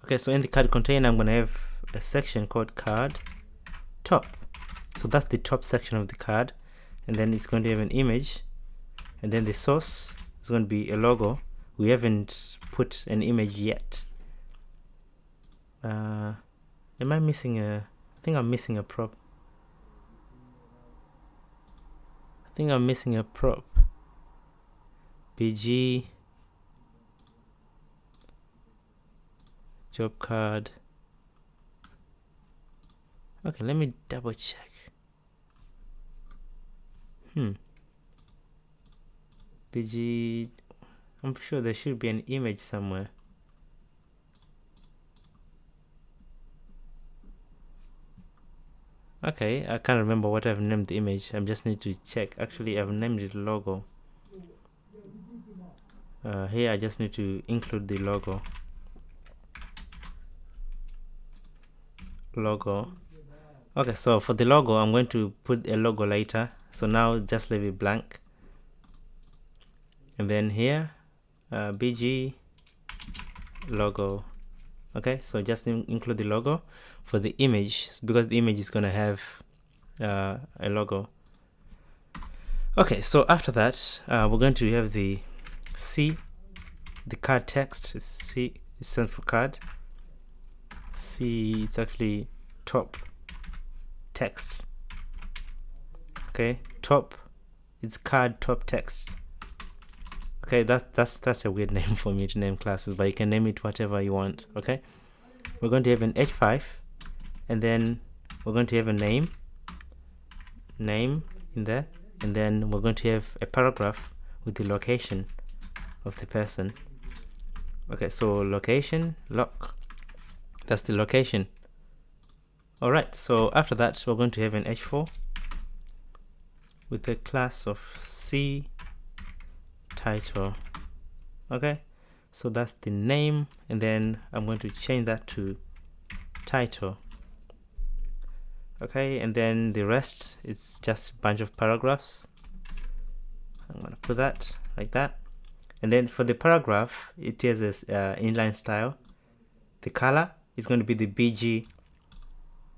Okay, so in the card container I'm gonna have a section called card top. So that's the top section of the card, and then it's going to have an image, and then the source is going to be a logo. We haven't put an image yet. Am I missing I think I'm missing a prop. BG job card. Okay, let me double check. BG, I'm sure there should be an image somewhere. Okay, I can't remember what I've named the image. I just need to check. Actually, I've named it logo. Here I just need to include the logo. Okay, so for the logo I'm going to put a logo later, so now just leave it blank. And then here BG logo. Okay, so just include the logo for the image, because the image is going to have a logo. Okay, so after that we're going to have the C, the card text. C is stands for card. C is actually top text. Okay, top, it's card top text. Okay, that's a weird name for me to name classes, but you can name it whatever you want. Okay, we're going to have an H5, and then we're going to have a name in there, and then we're going to have a paragraph with the location of the person. Okay, so location, that's the location. Alright, so after that we're going to have an H4 with the class of C title. Okay, so that's the name, and then I'm going to change that to title. Okay, and then the rest is just a bunch of paragraphs. I'm going to put that like that, and then for the paragraph it is this inline style. The color is going to be the BG.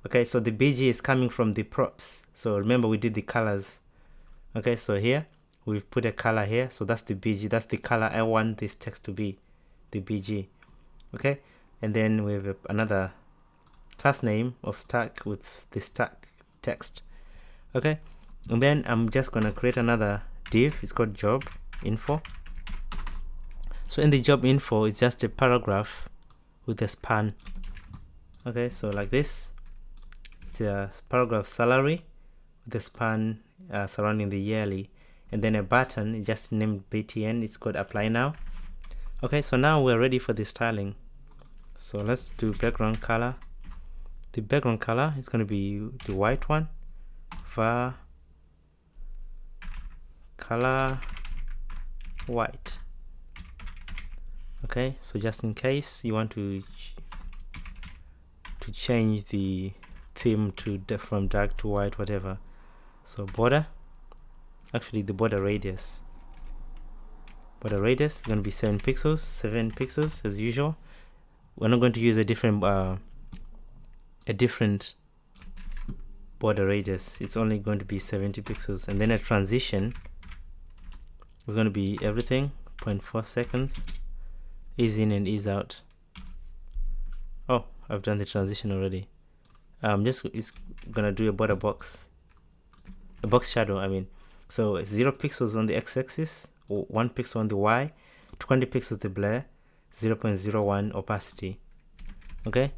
Okay, so the BG is coming from the props. So remember we did the colors. Okay, so here we've put a color here, so that's the BG, that's the color I want this text to be, the BG. Okay, and then we have another class name of stack with the stack text. Okay, and then I'm just gonna create another div. It's called job info. So in the job info, it's just a paragraph with a span. Okay, so like this, it's a paragraph salary with a span surrounding the yearly, and then a button is just named btn. It's called apply now. Okay, so now we're ready for the styling. So let's do background color. The background color is going to be the white one, var color white. Okay, so just in case you want to change the theme to from dark to white, whatever. So border, actually the border radius is going to be 7 pixels as usual. We're not going to use a different border radius. It's only going to be 70 pixels. And then a transition is going to be everything 0.4 seconds, ease in and ease out. Oh, I've done the transition already. It's gonna do a border box, a box shadow, I mean. So 0 pixels on the x-axis, 1 pixel on the y, 20 pixels the blur, 0.01 opacity. Okay,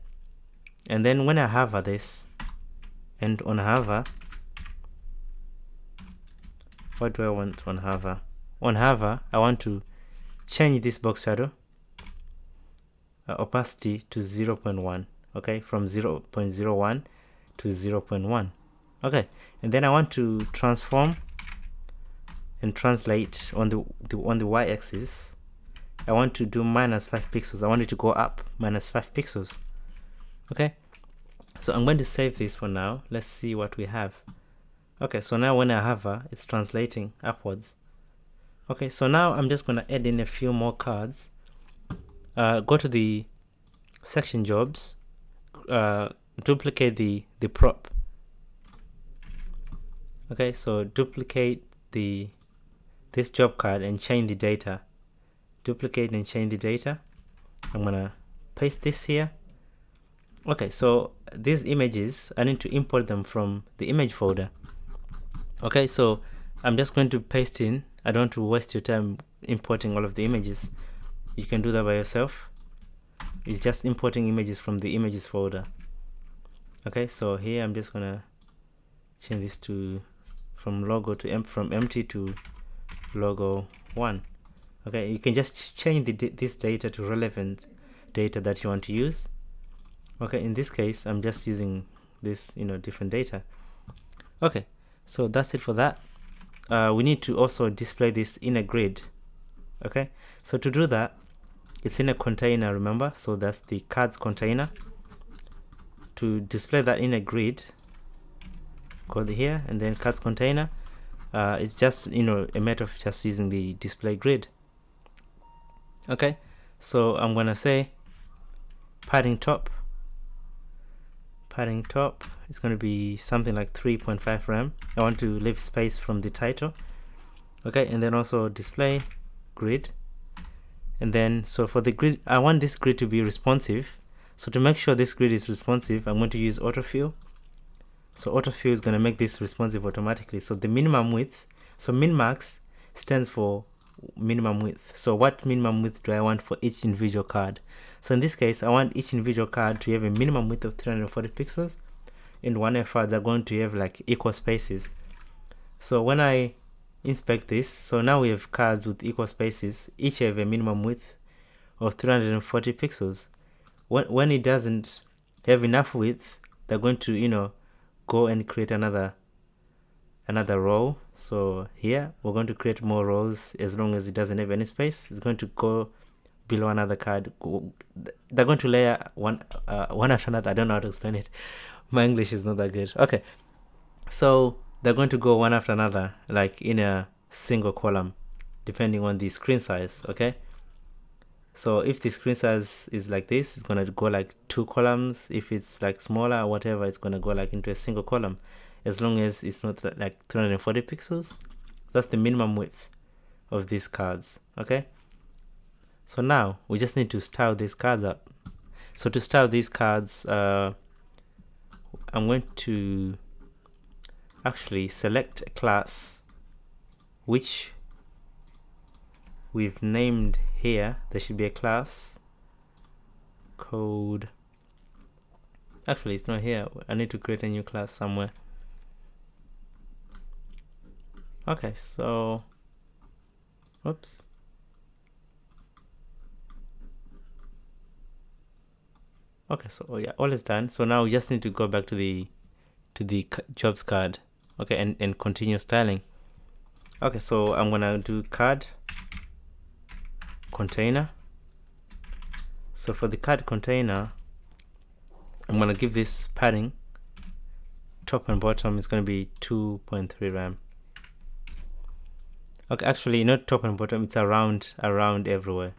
and then when I hover this, and on hover, what do I want on hover? On hover, I want to change this box shadow opacity to 0.1. Okay, from 0.01 to 0.1. Okay, and then I want to transform and translate on the y-axis. I want to do -5 pixels. I want it to go up -5 pixels. Okay, so I'm going to save this for now. Let's see what we have. Okay, so now when I hover, it's translating upwards. Okay, so now I'm just going to add in a few more cards. Go to the section jobs, duplicate the prop. Okay, so duplicate this job card and change the data. Duplicate and change the data. I'm gonna paste this here. Okay, so these images, I need to import them from the image folder. Okay, so I'm just going to paste in. I don't want to waste your time importing all of the images. You can do that by yourself. It's just importing images from the images folder. Okay, so here I'm just gonna change this to from logo to from empty to logo 1. Okay, you can just change this data to relevant data that you want to use. Okay, in this case I'm just using this different data. Okay, so that's it for that. We need to also display this in a grid. Okay, so to do that, it's in a container, remember, so that's the cards container. To display that in a grid, go here and then cards container. It's just a matter of just using the display grid. Okay, so I'm gonna say padding top is going to be something like 3.5 rem. I want to leave space from the title. Okay, and then also display grid. And then so for the grid, I want this grid to be responsive. So to make sure this grid is responsive, I'm going to use autofill. So autofill is going to make this responsive automatically. So the minimum width, so min-max stands for minimum width. So what minimum width do I want for each individual card? So in this case, I want each individual card to have a minimum width of 340 pixels, and one FR they're going to have like equal spaces. So when I inspect this, so now we have cards with equal spaces, each have a minimum width of 340 pixels. When it doesn't have enough width, they're going to go and create another row. So here we're going to create more rows. As long as it doesn't have any space, it's going to go below another card. They're going to layer one after another. I don't know how to explain it. My English is not that good. Okay, so they're going to go one after another, like in a single column, depending on the screen size. Okay, So if the screen size is like this, it's gonna go like 2 columns. If it's like smaller or whatever, it's gonna go like into a single column, as long as it's not like 340 pixels. That's the minimum width of these cards. Okay, so now we just need to style these cards up. So to style these cards, I'm going to actually select a class which we've named here. There should be a class code. Actually, it's not here. I need to create a new class somewhere. Okay, so oops. Okay, so yeah, all is done. So now we just need to go back to the jobs card. Okay, and continue styling. Okay, so I'm gonna do card container. So for the card container, I'm gonna give this padding. Top and bottom is gonna be 2.3 RAM. Okay, actually not top and bottom, it's around everywhere.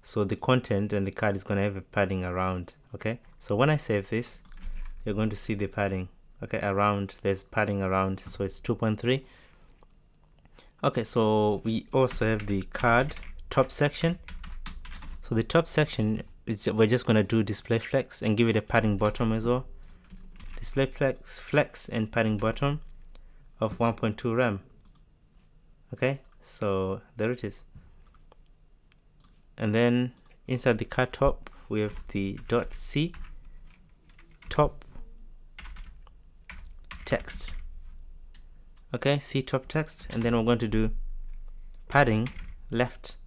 So the content and the card is gonna have a padding around. Okay, so when I save this, you're going to see the padding. Okay, around, there's padding around, so it's 2.3. Okay, so we also have the card top section. So the top section is, we're just gonna do display flex and give it a padding bottom as well. Display flex and padding bottom of 1.2 RAM. Okay, so there it is. And then inside the card top, we have the .c top text. Okay, C top text, and then we're going to do padding left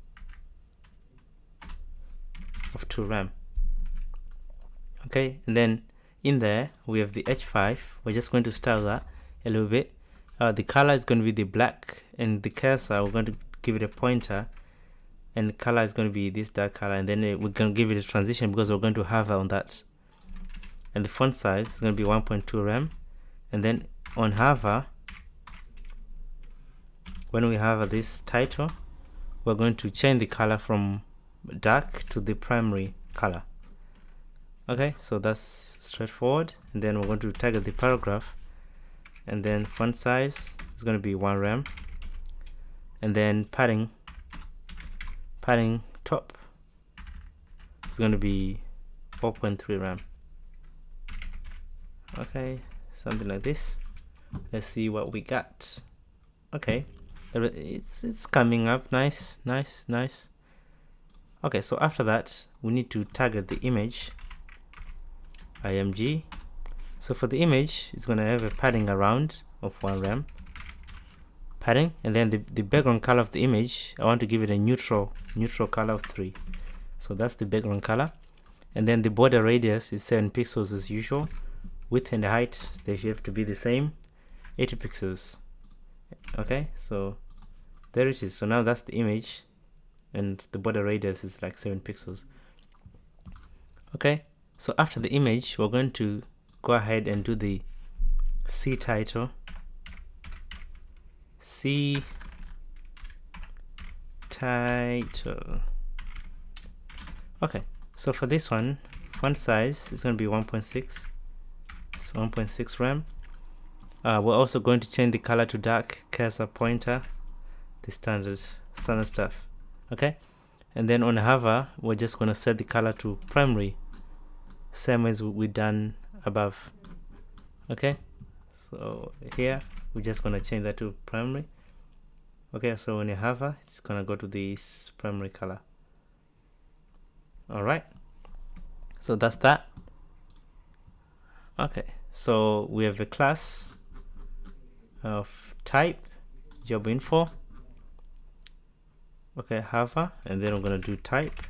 of 2 RAM. Okay, and then in there we have the H5. We're just going to style that a little bit. The color is going to be the black, and the cursor, we're going to give it a pointer, and the color is going to be this dark color, and then we're going to give it a transition because we're going to hover on that. And the font size is going to be 1.2 RAM. And then on hover, when we hover this title, we're going to change the color from dark to the primary color. Okay, so that's straightforward. And then we're going to target the paragraph, and then font size is going to be 1 RAM. And then padding top is going to be 4.3 RAM. Okay, something like this. Let's see what we got. Okay, it's coming up. Nice. Okay, so after that we need to target the image img. So for the image, it's going to have a padding around of 1 RAM padding, and then the background color of the image, I want to give it a neutral color of 3. So that's the background color. And then the border radius is 7 pixels as usual. Width and height, they should have to be the same, 80 pixels. Okay, so there it is. So now that's the image, and the border radius is like 7 pixels. Okay, so after the image, we're going to go ahead and do the C title. C title. Okay, so for this one, font size is going to be 1.6. It's 1.6 RAM. We're also going to change the color to dark, cursor, pointer, the standard stuff. Okay, and then on hover, we're just going to set the color to primary, same as we done above. Okay, so here we're just going to change that to primary. Okay, so when you hover, it's going to go to this primary color. All right, so that's that. Okay, so we have a class of type job info. Okay, hover, and then we're going to do type.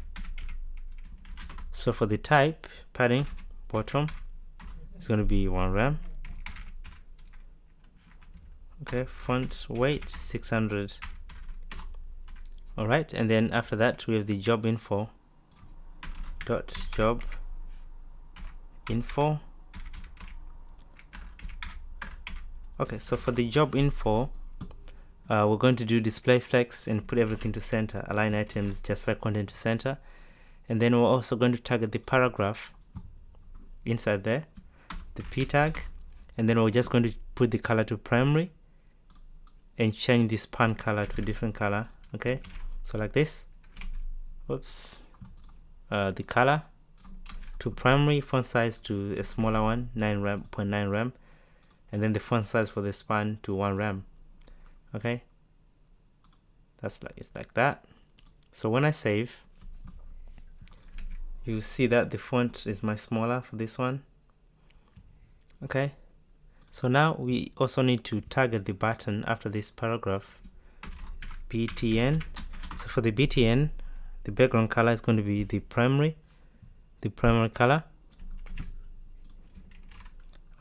So for the type, padding bottom, it's going to be 1 RAM. Okay, font weight 600. All right, and then after that we have the job info dot job info. Okay, so for the job info, we're going to do display flex and put everything to center, align items, justify content to center. and then we're also going to target the paragraph inside there, the p tag, and then we're just going to put the color to primary and change the span color to a different color. Okay, so like this. Oops. The color to primary, font size to a smaller one, 0.9 rem, and then the font size for the span to 1 rem. Okay, it's like that. So when I save, you see that the font is much smaller for this one. Okay, so now we also need to target the button after this paragraph. It's btn. So for the btn, the background color is going to be the primary color.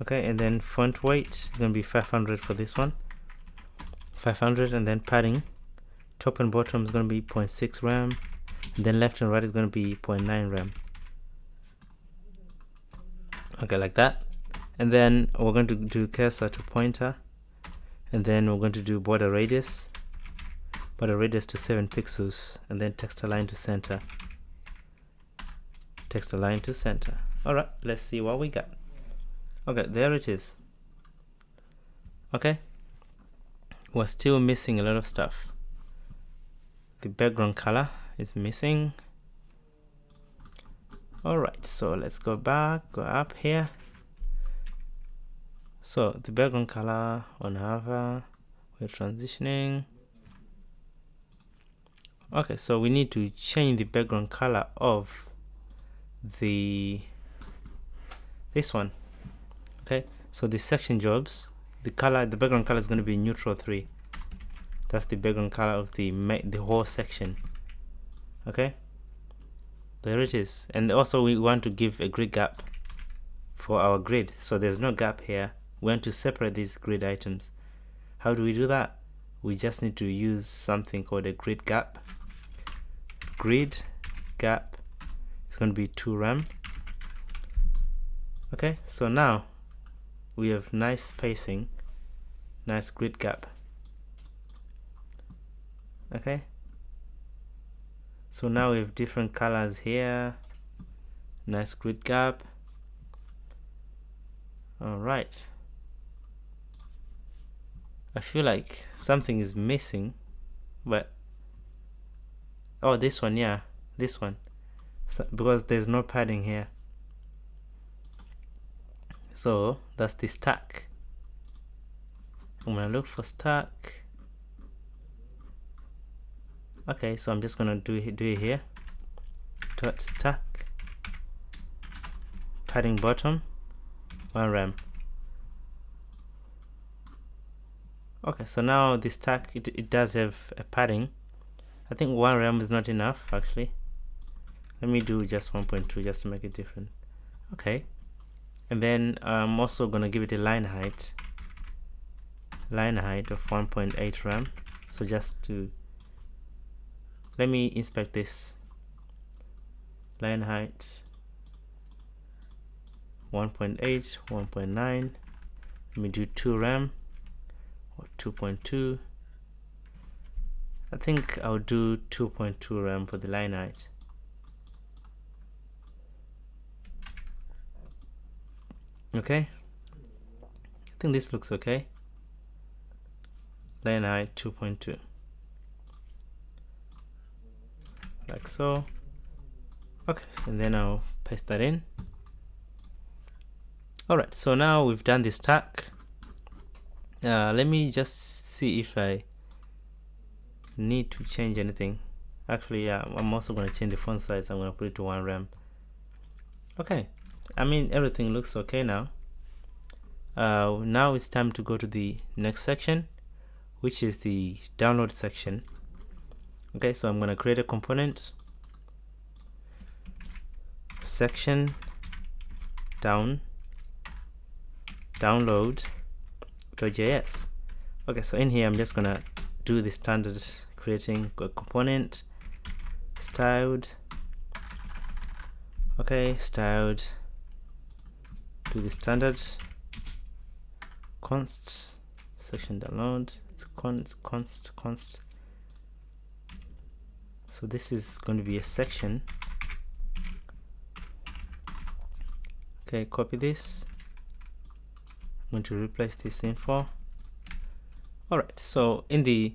Okay, and then font weight is going to be 500 for this one, 500, and then padding, top and bottom is going to be 0.6 rem, and then left and right is going to be 0.9 rem. Okay, like that. And then we're going to do cursor to pointer, and then we're going to do border radius to 7 pixels, and then text align to center. Text align to center. Alright, let's see what we got. Okay, there it is. Okay, we're still missing a lot of stuff. The background color is missing. Alright, so let's go back, go up here. So the background color on hover, we're transitioning. Okay, so we need to change the background color of this one. Okay, so the section jobs, the background color is going to be neutral 3. That's the background color of the whole section. Okay, there it is. And also we want to give a grid gap for our grid, so there's no gap here. We want to separate these grid items. How do we do that? We just need to use something called a grid gap. Grid gap is going to be 2 rem. Okay, so now we have nice spacing, nice grid gap. Okay, so now we have different colors here, nice grid gap. All right, I feel like something is missing, but oh, this one, yeah, this one, so, because there's no padding here. So that's the stack. I'm gonna look for stack. Okay, so I'm just gonna do it here. Dot stack, padding bottom, 1 rem. Okay, so now the stack, it does have a padding. I think 1 rem is not enough actually. Let me do just 1.2 just to make it different. Okay, and then I'm also gonna give it a line height of 1.8 rem. So just to let me inspect this. Line height 1.8, 1.9. Let me do 2 rem or 2.2. I think I'll do 2.2 rem for the line height. Okay, I think this looks okay. Line height 2.2, like so. Okay, and then I'll paste that in. Alright, so now we've done this stack. Let me just see if I need to change anything. Actually, yeah, I'm also going to change the font size. I'm going to put it to 1 rem. Okay, I mean everything looks okay now. Now it's time to go to the next section, which is the download section. Okay, so I'm going to create a component, section download.js. Okay, so in here I'm just gonna do the standard creating a component, styled. Okay, styled, do the standard const section download. It's const. So this is going to be a section. Okay, copy this. I'm going to replace this info. Alright, so in the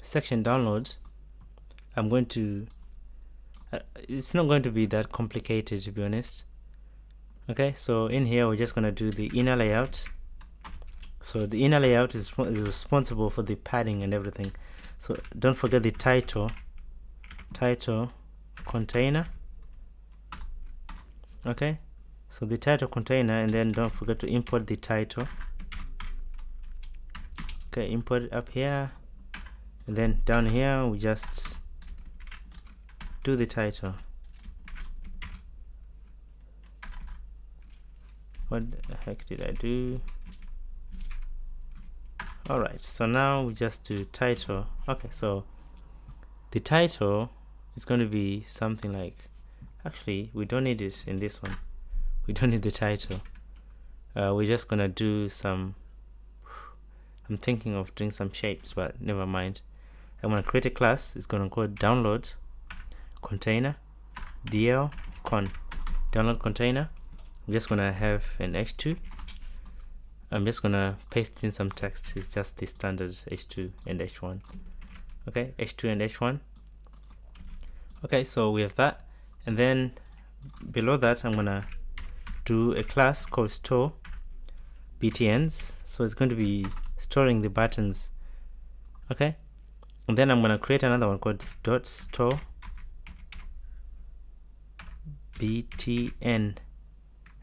section download, I'm going to it's not going to be that complicated, to be honest. Okay, so in here we're just going to do the inner layout. So the inner layout is responsible for the padding and everything. So don't forget the title container. Okay, so the title container, and then don't forget to import the title. Okay, import it up here, and then down here we just do the title. What the heck did I do? Alright, so now we just do title. Okay, so the title is going to be something like, actually we don't need it in this one. We don't need the title. We're just gonna do some, I'm thinking of doing some shapes, but never mind. I'm gonna create a class. It's gonna call download container dl con download container. I'm just gonna have an h2. I'm just gonna paste in some text. It's just the standard h2 and h1. Okay, h2 and h1. Okay, so we have that, and then below that I'm gonna do a class called store btns. So it's going to be storing the buttons. Okay, and then I'm gonna create another one called .store btn,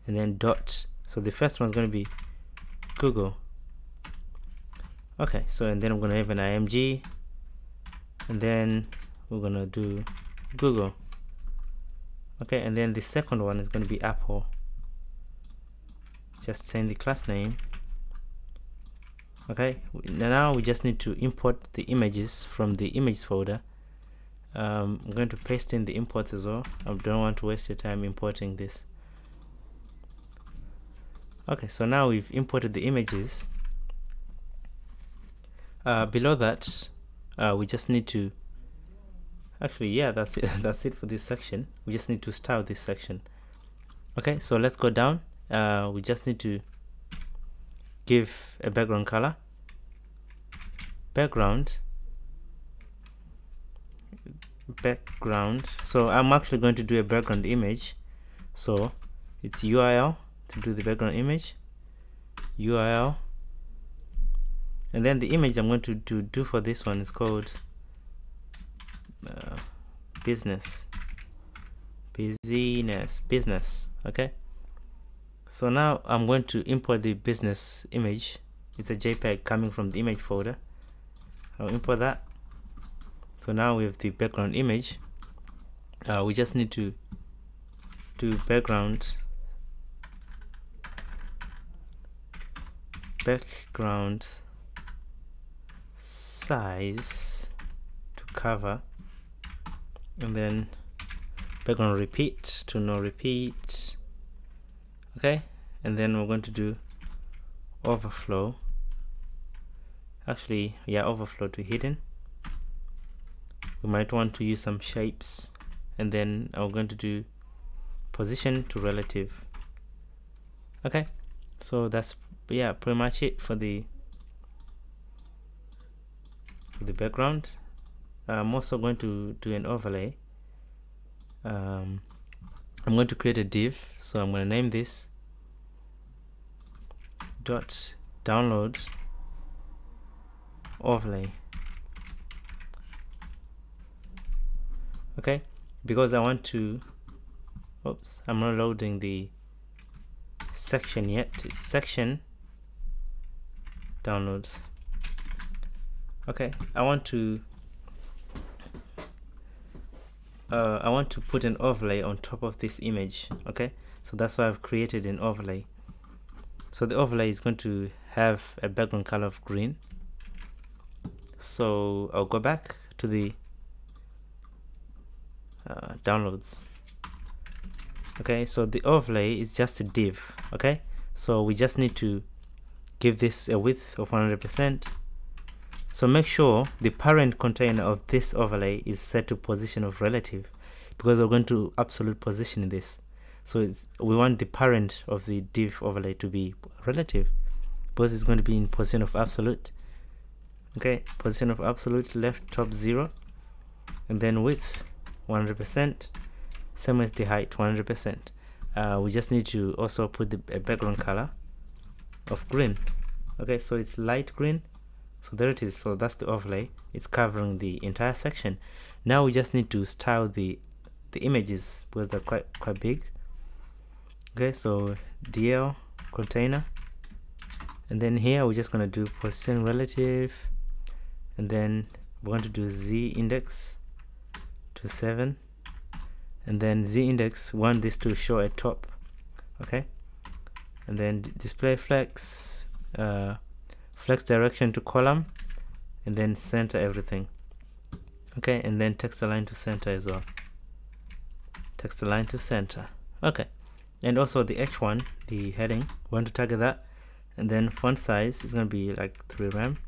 and then dot. So the first one is going to be Google. Okay, so and then I'm going to have an img, and then we're going to do Google. Okay, and then the second one is going to be Apple. Just send the class name. Okay, now we just need to import the images from the images folder. I'm going to paste in the imports as well. I don't want to waste your time importing this. Okay, so now we've imported the images. Below that, we just need to, actually, yeah, that's it. That's it for this section. We just need to style this section. Okay, so let's go down. We just need to give a background color. Background. So I'm actually going to do a background image. So it's URL to do the background image. URL. And then the image I'm going to do for this one is called business. Okay, so now I'm going to import the business image. It's a JPEG coming from the image folder. I'll import that. So now we have the background image. We just need to do background size to cover, and then background repeat to no repeat. Okay, and then we're going to do overflow. Actually, yeah, overflow to hidden. We might want to use some shapes, and then I'm going to do position to relative. Okay, so that's, yeah, pretty much it for the background. I'm also going to do an overlay. I'm going to create a div, so I'm going to name this .download overlay. Okay, because I want to, oops, I'm not loading the section yet. It's section downloads. Okay, I want to put an overlay on top of this image. Okay, so that's why I've created an overlay. So the overlay is going to have a background color of green. So I'll go back to the downloads. Okay, so the overlay is just a div. Okay, so we just need to give this a width of 100%. So make sure the parent container of this overlay is set to position of relative, because we're going to absolute position this. So we want the parent of the div overlay to be relative, because it's going to be in position of absolute. Okay, position of absolute, left top 0, and then width 100%, same as the height 100%. We just need to also put a background color of green. Okay, so it's light green. So there it is. So that's the overlay. It's covering the entire section. Now we just need to style the images, because they're quite big. Okay, so DL container, and then here we're just going to do position relative, and then we're going to do z index to 7, and then z index, we want this to show at top. Okay, and then display flex, flex direction to column, and then center everything. Okay, and then text align to center as well. Text align to center. Okay, and also the H1, the heading, we want to target that, and then font size is going to be like 3 rem,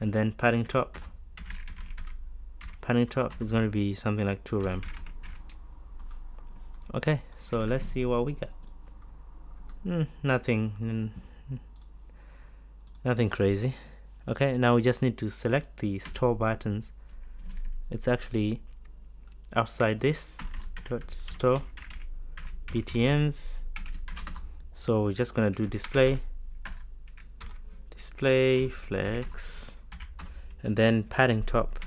and then padding top is going to be something like 2 rem. Okay, so let's see what we got. Nothing crazy. Okay, now we just need to select the store buttons. It's actually outside this dot store btns. So we're just gonna do display flex, and then padding top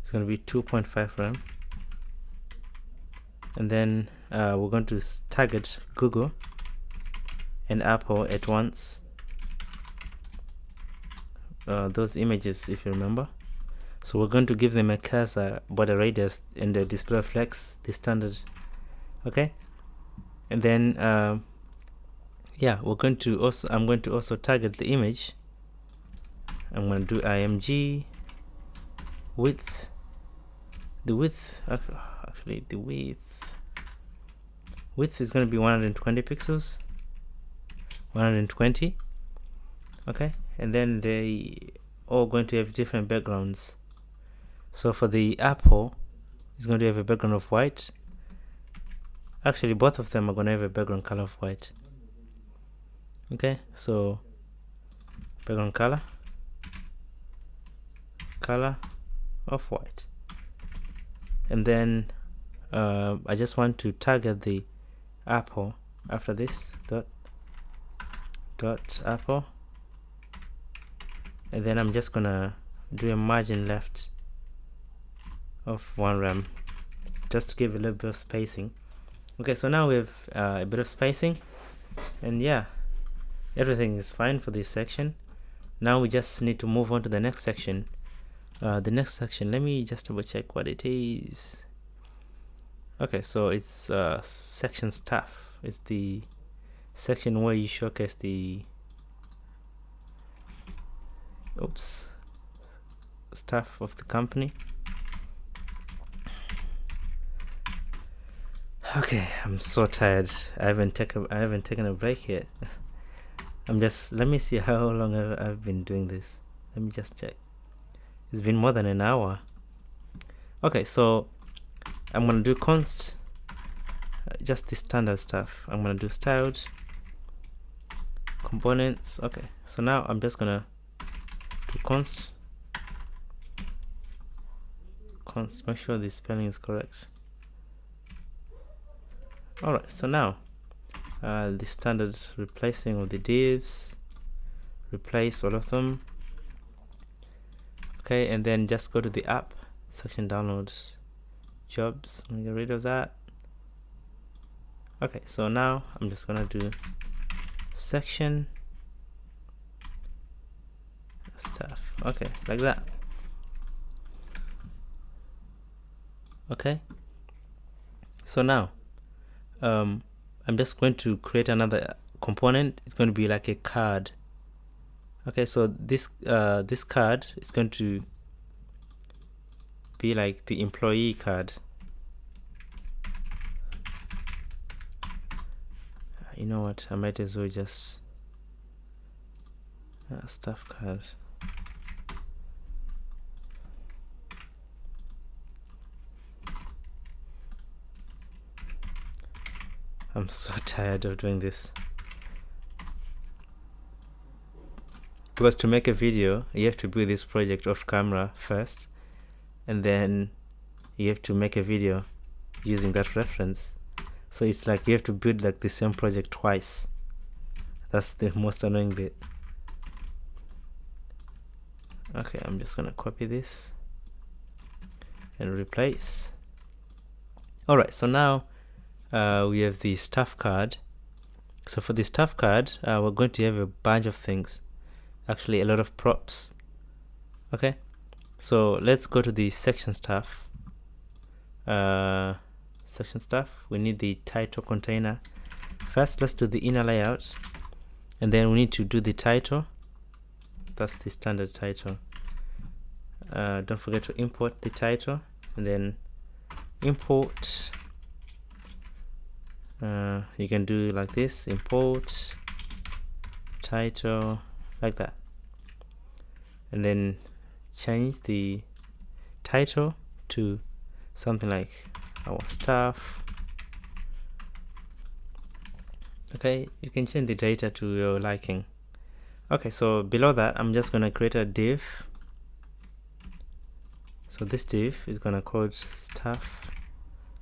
is going to be 2.5 rem, and then we're going to target Google and Apple at once, those images, if you remember. So we're going to give them a cursor border radius and the display flex, the standard. Okay, and then yeah, we're going to also, I'm going to also target the image. I'm going to do img width, the width, actually the width is going to be 120 pixels, 120. Okay, and then they all going to have different backgrounds. So for the Apple, it's going to have a background of white. Actually, both of them are going to have a background color of white. Okay, so background color of white, and then I just want to target the Apple after this dot Apple, and then I'm just gonna do a margin left of 1 rem just to give a little bit of spacing. Okay, so now we have a bit of spacing, and yeah, everything is fine for this section. Now we just need to move on to the next section. The next section, let me just double check what it is. Okay, so it's section stuff. It's the section where you showcase the stuff of the company. Okay, I'm so tired. I haven't taken a break yet. Let me see how long I've been doing this. Let me just check. It's been more than an hour. Okay, so I'm gonna do const, just the standard stuff. I'm gonna do styled components. Okay, so now I'm just gonna do const, make sure the spelling is correct. Alright, so now the standard replacing of the divs, replace all of them. Okay, and then just go to the app section, download jobs, and get rid of that. Okay, so now I'm just gonna do section stuff. Okay, like that. Okay, so now I'm just going to create another component. It's going to be like a card. Okay, so this card is going to be like the employee card. You know what, I might as well just staff card. I'm so tired of doing this. Because to make a video, you have to build this project off camera first, and then you have to make a video using that reference. So it's like you have to build like the same project twice. That's the most annoying bit. Okay, I'm just gonna copy this and replace. Alright, so now we have the staff card. So for the staff card, we're going to have a bunch of things. Actually, a lot of props. Okay, so let's go to the section stuff. Section stuff, we need the title container. First, let's do the inner layout, and then we need to do the title. That's the standard title. Don't forget to import the title, and then import. You can do like this: import title, like that, and then change the title to something like our stuff. Okay, you can change the data to your liking. Okay, so below that, I'm just gonna create a div. So this div is gonna call stuff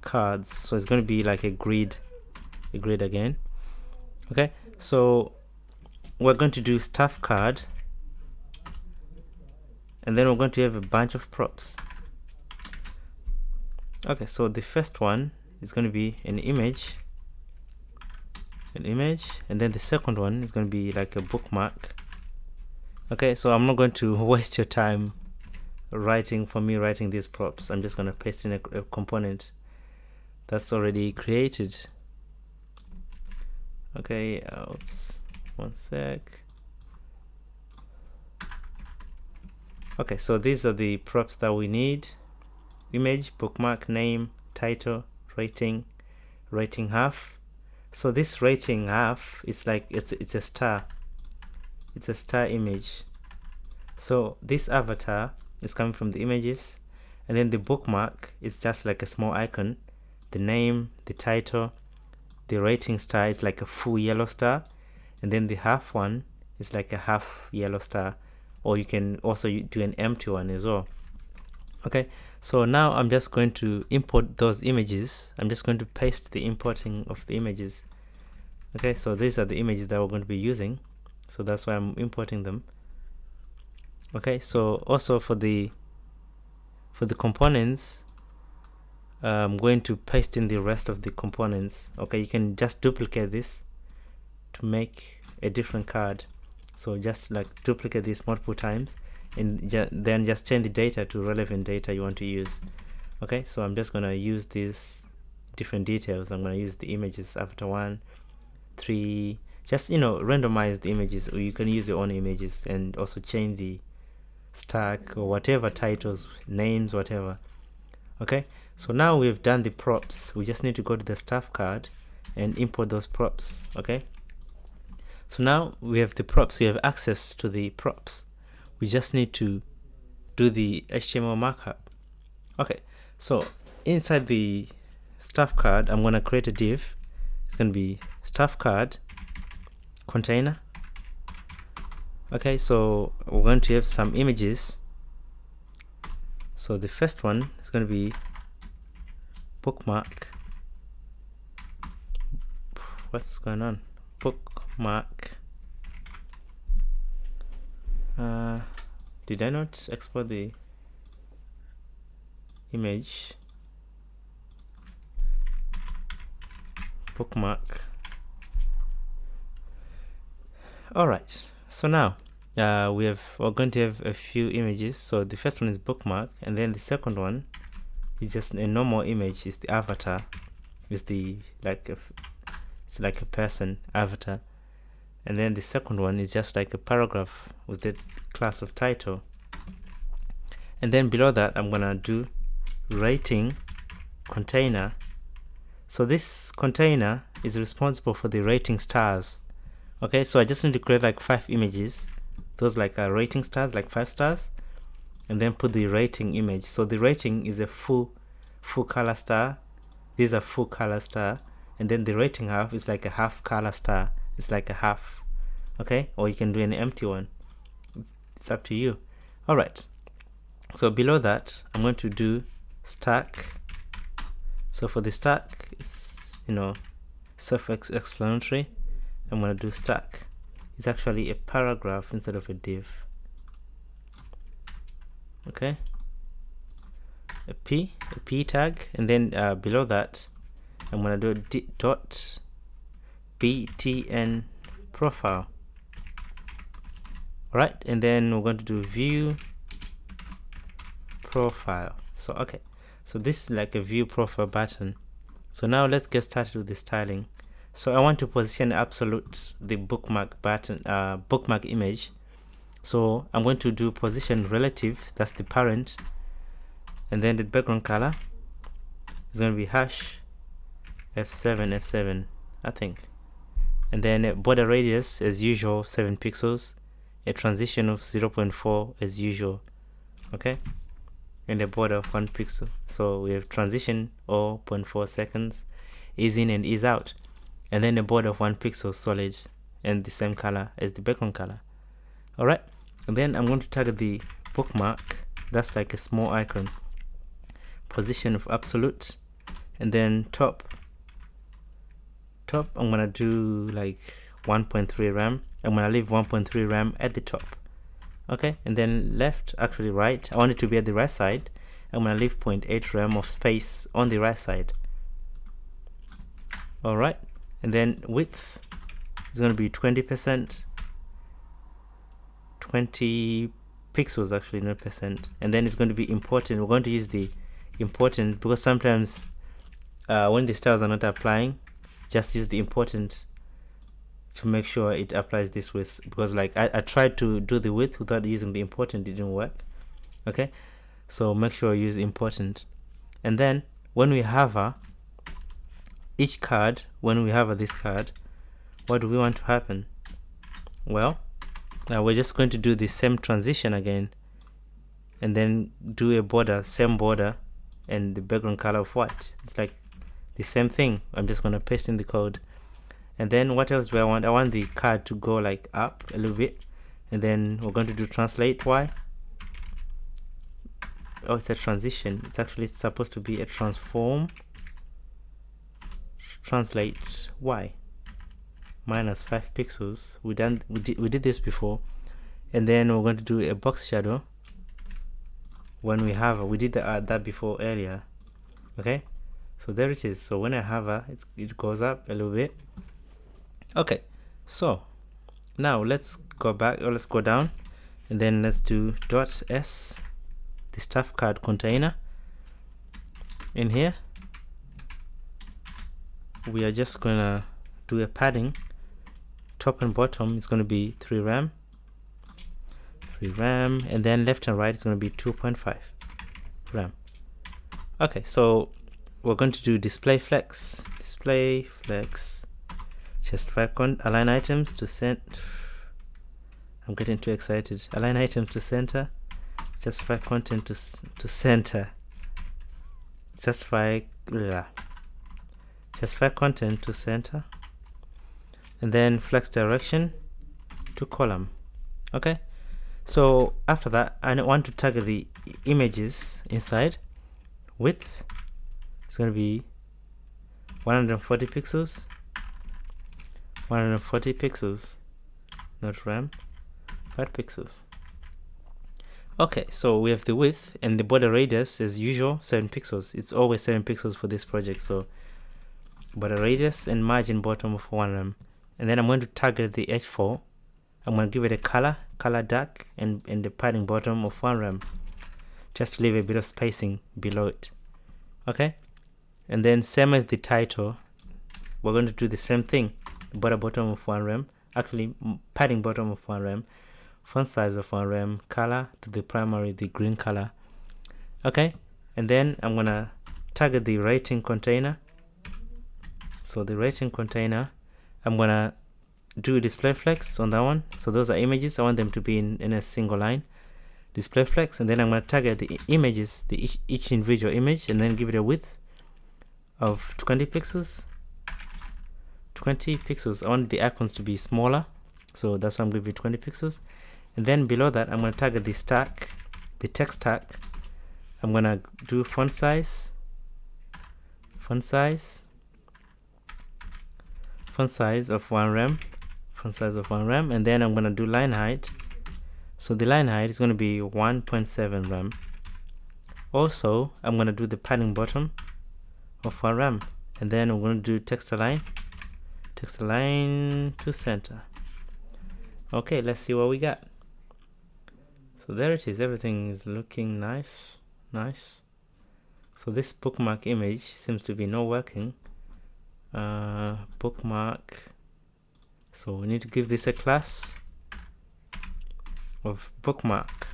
cards. So it's gonna be like a grid again. Okay, so we're going to do stuff card, and then we're going to have a bunch of props. Okay, so the first one is going to be an image, and then the second one is going to be like a bookmark. Okay, so I'm not going to waste your time writing these props. I'm just going to paste in a component that's already created. Okay, oops, one sec. Okay, so these are the props that we need: image, bookmark, name, title, rating half. So this rating half is like it's a star. It's a star image. So this avatar is coming from the images, and then the bookmark is just like a small icon. The name, the title, the rating star is like a full yellow star, and then the half one is like a half yellow star, or you can also do an empty one as well. Okay, so now I'm just going to import those images. I'm just going to paste the importing of the images. Okay, so these are the images that we're going to be using, so that's why I'm importing them. Okay, so also for the components, I'm going to paste in the rest of the components. Okay, you can just duplicate this to make a different card. So just like duplicate this multiple times, and then just change the data to relevant data you want to use. Okay, so I'm just gonna use these different details. I'm gonna use the images after 1, 3, just randomize the images, or you can use your own images and also change the stack or whatever, titles, names, whatever. Okay, so now we've done the props. We just need to go to the staff card and import those props. Okay, so now we have the props, we have access to the props. We just need to do the HTML markup. Okay, so inside the staff card, I'm going to create a div. It's going to be staff card container. Okay, so we're going to have some images. So the first one is going to be bookmark. What's going on? Bookmark. Did I not export the image? Bookmark. All right, so now we're going to have a few images. So the first one is bookmark, and then the second one is just a normal image. Is the avatar, is the it's like a person avatar, and then the second one is just like a paragraph with the class of title. And then below that, I'm gonna do rating container. So this container is responsible for the rating stars. Okay, so I just need to create like 5 images. Those like are rating stars, like 5 stars, and then put the rating image. So the rating is a full color star. These are full color star, and then the rating half is like a half color star. It's like a half, okay? Or you can do an empty one. It's up to you. All right. So below that, I'm going to do stack. So for the stack, it's, you know, self-explanatory. I'm going to do stack. It's actually a paragraph instead of a div. Okay. A p tag, and then below that, I'm going to do dot btn profile. All right, and then we're going to do view profile. So okay, so this is like a view profile button. So now let's get started with the styling. So I want to position absolute the bookmark button, bookmark image. So I'm going to do position relative, that's the parent, and then the background color is going to be hash f7 I think, and then a border radius as usual 7 pixels, a transition of 0.4 as usual, okay, and a border of 1 pixel. So we have transition 0.4 seconds, ease in and ease out, and then a border of 1 pixel solid and the same color as the background color. All right, and then I'm going to target the bookmark, that's like a small icon, position of absolute, and then top I'm gonna do like 1.3 RAM. I'm gonna leave 1.3 RAM at the top, okay, and then left, actually right, I want it to be at the right side. I'm gonna leave 0.8 RAM of space on the right side. All right, and then width is going to be 20%, 20 pixels actually, not percent. And then it's going to be important. We're going to use the important because sometimes when the styles are not applying, just use the important to make sure it applies this width, because like I tried to do the width without using the important, it didn't work. Okay, so make sure you use important. And then when we hover each card, when we hover this card, what do we want to happen? Well, now we're just going to do the same transition again, and then do a border, same border, and the background color of white. It's like the same thing. I'm just going to paste in the code. And then what else do I want? I want the card to go like up a little bit, and then we're going to do translate y. Oh, it's a transition. It's actually supposed to be a transform. Translate y minus 5 pixels. We did this before. And then we're going to do a box shadow when we hover. We did that before earlier. Okay, so there it is. So when I hover, it goes up a little bit. Okay, so now let's go back, or let's go down, and then let's do .s, the staff card container. In here we are just gonna do a padding. Top and bottom is going to be 3 RAM, and then left and right is going to be 2.5 RAM. Okay, so we're going to do display flex, justify align items to center. I'm getting too excited. Align items to center, justify content to center, justify content to center, and then flex direction to column. Okay, so after that I want to target the images inside. Width is going to be 140 pixels, 140 pixels, not RAM, 5 pixels. Okay, so we have the width, and the border radius as usual 7 pixels. It's always 7 pixels for this project. So border radius and margin bottom of 1 RAM. And then I'm going to target the H4. I'm going to give it a color dark, and the padding bottom of 1 RAM, just to leave a bit of spacing below it. Okay, and then same as the title, we're going to do the same thing. Border bottom of 1 RAM, actually padding bottom of 1 RAM, font size of 1 RAM, color to the primary, the green color. Okay, and then I'm gonna target the rating container. So the rating container, I'm gonna do display flex on that one. So those are images. I want them to be in a single line. Display flex, and then I'm gonna target the images, each individual image, and then give it a width of 20 pixels, 20 pixels. I want the icons to be smaller, so that's why I'm going to be 20 pixels. And then below that, I'm going to target the stack, the text stack. I'm going to do font size of 1 rem, and then I'm going to do line height. So the line height is going to be 1.7 rem. Also, I'm going to do the padding bottom of 1 rem, and then I'm going to do text align to center. Okay, let's see what we got. So there it is. Everything is looking nice. So this bookmark image seems to be not working. Bookmark. So we need to give this a class of bookmark,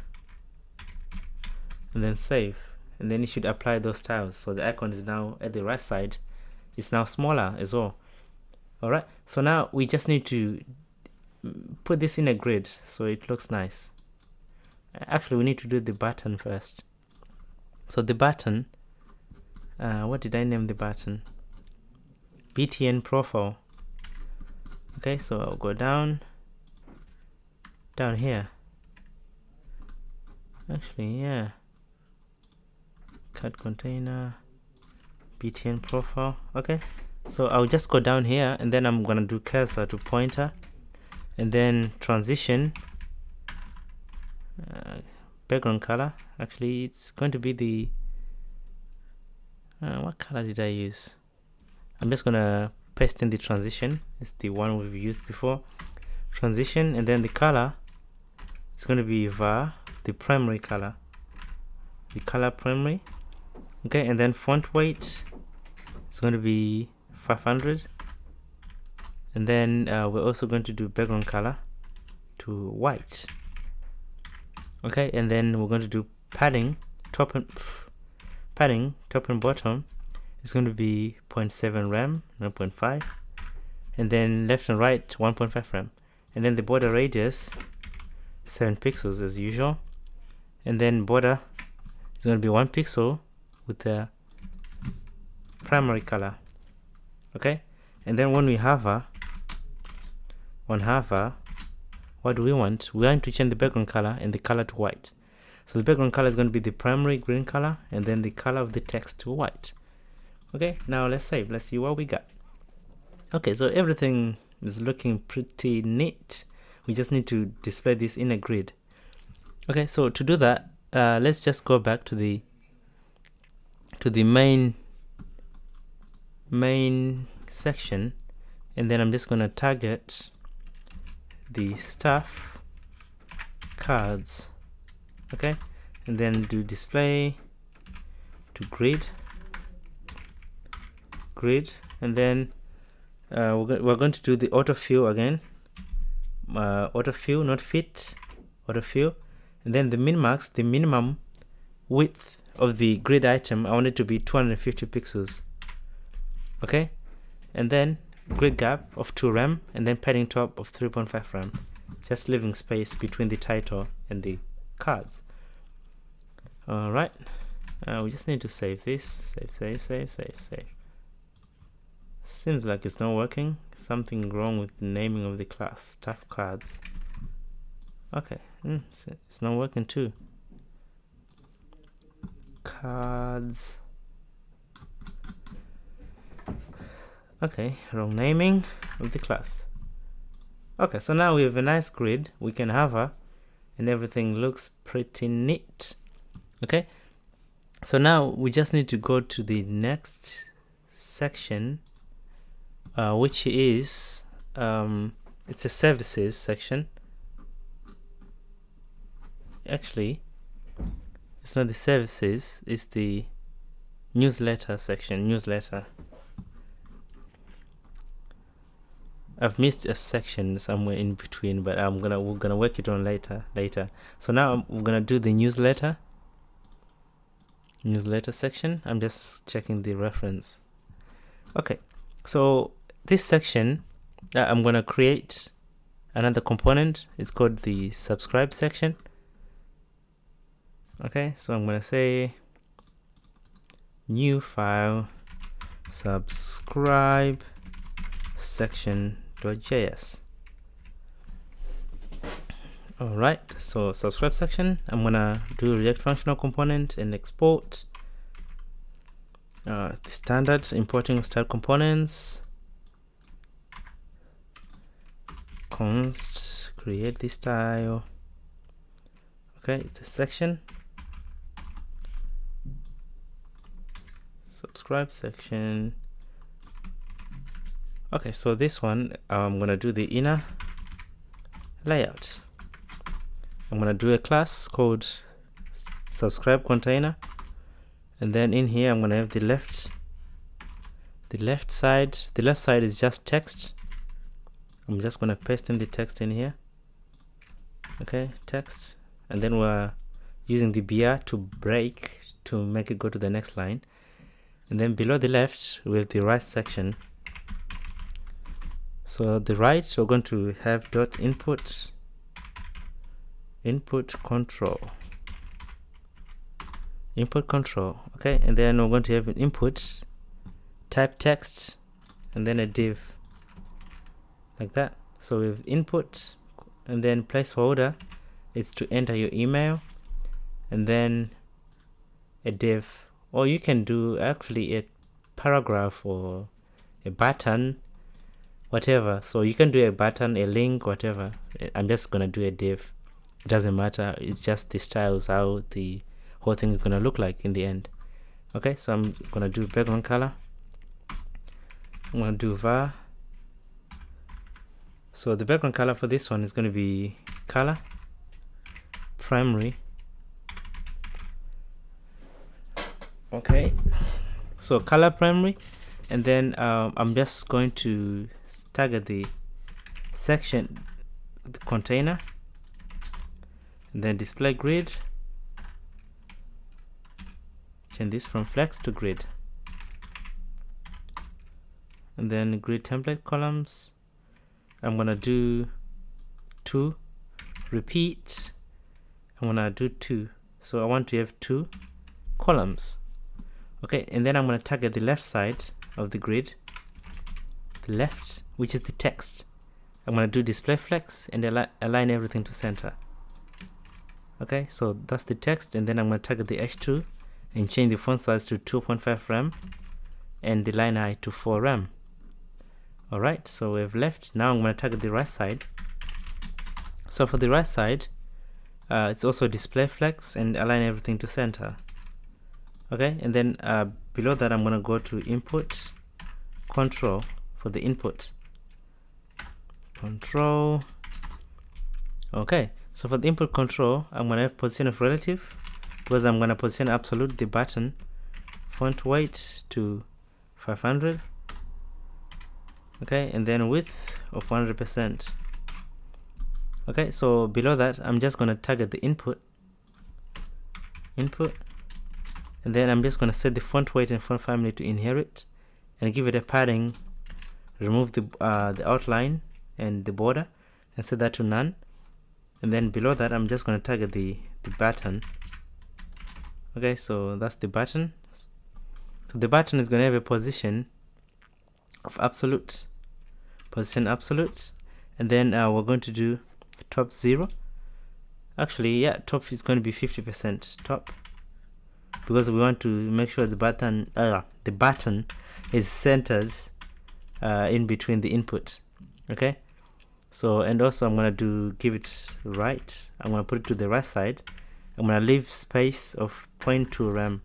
and then save, and then you should apply those styles. So the icon is now at the right side. It's now smaller as well. All right. So now we just need to put this in a grid so it looks nice. Actually, we need to do the button first. So the button, what did I name the button? BTN profile. Okay, so I'll go down here. Actually, yeah. Cut container, BTN profile. Okay, so I'll just go down here, and then I'm gonna do cursor to pointer, and then transition. Background color, actually it's going to be the what color did I use? I'm just gonna paste in the transition. It's the one we've used before. Transition, and then the color is going to be var, the primary color, the color primary. Okay, and then font weight is going to be 500, and then we're also going to do background color to white. Okay, and then we're going to do padding top and bottom is going to be 0.7 rem, 0.5, and then left and right 1.5 rem, and then the border radius 7 pixels as usual, and then border is going to be 1 pixel with the primary color. Okay, and then when we hover on hover, what do we want? We want to change the background color and the color to white. So the background color is going to be the primary green color, and then the color of the text to white. Okay, now let's save. Let's see what we got. Okay, so everything is looking pretty neat. We just need to display this in a grid. Okay, so to do that, let's just go back to the main section, and then I'm just going to target the stuff cards. Okay, and then do display to grid, and then we're going to do the autofill again. Autofill, not fit, autofill, and then the min-max, the minimum width of the grid item, I want it to be 250 pixels. Okay, and then grid gap of 2 rem, and then padding top of 3.5 rem, just leaving space between the title and the cards. All right, we just need to save this. Save. Seems like it's not working. Something wrong with the naming of the class. Stuff cards. Okay, it's not working too. Cards. Okay, wrong naming of the class. Okay, so now we have a nice grid. We can hover, and everything looks pretty neat. Okay, so now we just need to go to the next section, which is it's a services section. Actually, it's not the services, it's the newsletter section. Newsletter. I've missed a section somewhere in between, but we're gonna work it on later. So now we're gonna do the newsletter section. I'm just checking the reference. Okay, so this section, I'm gonna create another component. It's called the subscribe section. Okay, so I'm gonna say new file subscribe section.js. Alright, so subscribe section, I'm gonna do React functional component and export the standard importing style components. Const create the style. Okay, it's the section. Subscribe section. Okay, so this one I'm gonna do the inner layout. I'm gonna do a class called subscribe container, and then in here I'm gonna have the left side. The left side is just text. I'm just gonna paste in the text in here. Okay, text, and then we're using the BR to break to make it go to the next line. And then below the left we have the right section. So the right, we're going to have dot input control. Okay, and then we're going to have an input type text and then a div like that. So we have input and then placeholder is to enter your email, and then a div, or you can do actually a paragraph or a button, whatever. So you can do a button, a link, whatever. I'm just gonna do a div. It doesn't matter, it's just the styles, how the whole thing is gonna look like in the end. Okay, so I'm gonna do background color. I'm gonna do var. So the background color for this one is going to be color primary. Okay, so color primary, and then I'm just going to target the section, the container, and then display grid. Change this from flex to grid, and then grid template columns. I'm gonna do 2, repeat. I'm gonna do 2, so I want to have 2 columns. Okay, and then I'm gonna target the left side of the grid, the left, which is the text. I'm gonna do display flex and align everything to center. Okay, so that's the text, and then I'm gonna target the H2 and change the font size to 2.5 rem and the line height to 4 rem. Alright, so we have left. Now I'm going to target the right side. So for the right side, it's also display flex and align everything to center. Okay, and then below that I'm going to go to input control for the input control. Okay, so for the input control, I'm going to have position of relative, because I'm going to position absolute the button, font weight to 500. Okay, and then width of 100%. Okay, so below that I'm just going to target the input, and then I'm just going to set the font weight and font family to inherit and give it a padding. Remove the outline and the border and set that to none. And then below that I'm just going to target the button. Okay, so that's the button. So the button is going to have a position of absolute, position absolute, and then we're going to do top 0. Actually, yeah, top is going to be 50% top, because we want to make sure the button is centered in between the input. Okay, so, and also I'm going to give it right. I'm going to put it to the right side. I'm going to leave space of 0.2 rem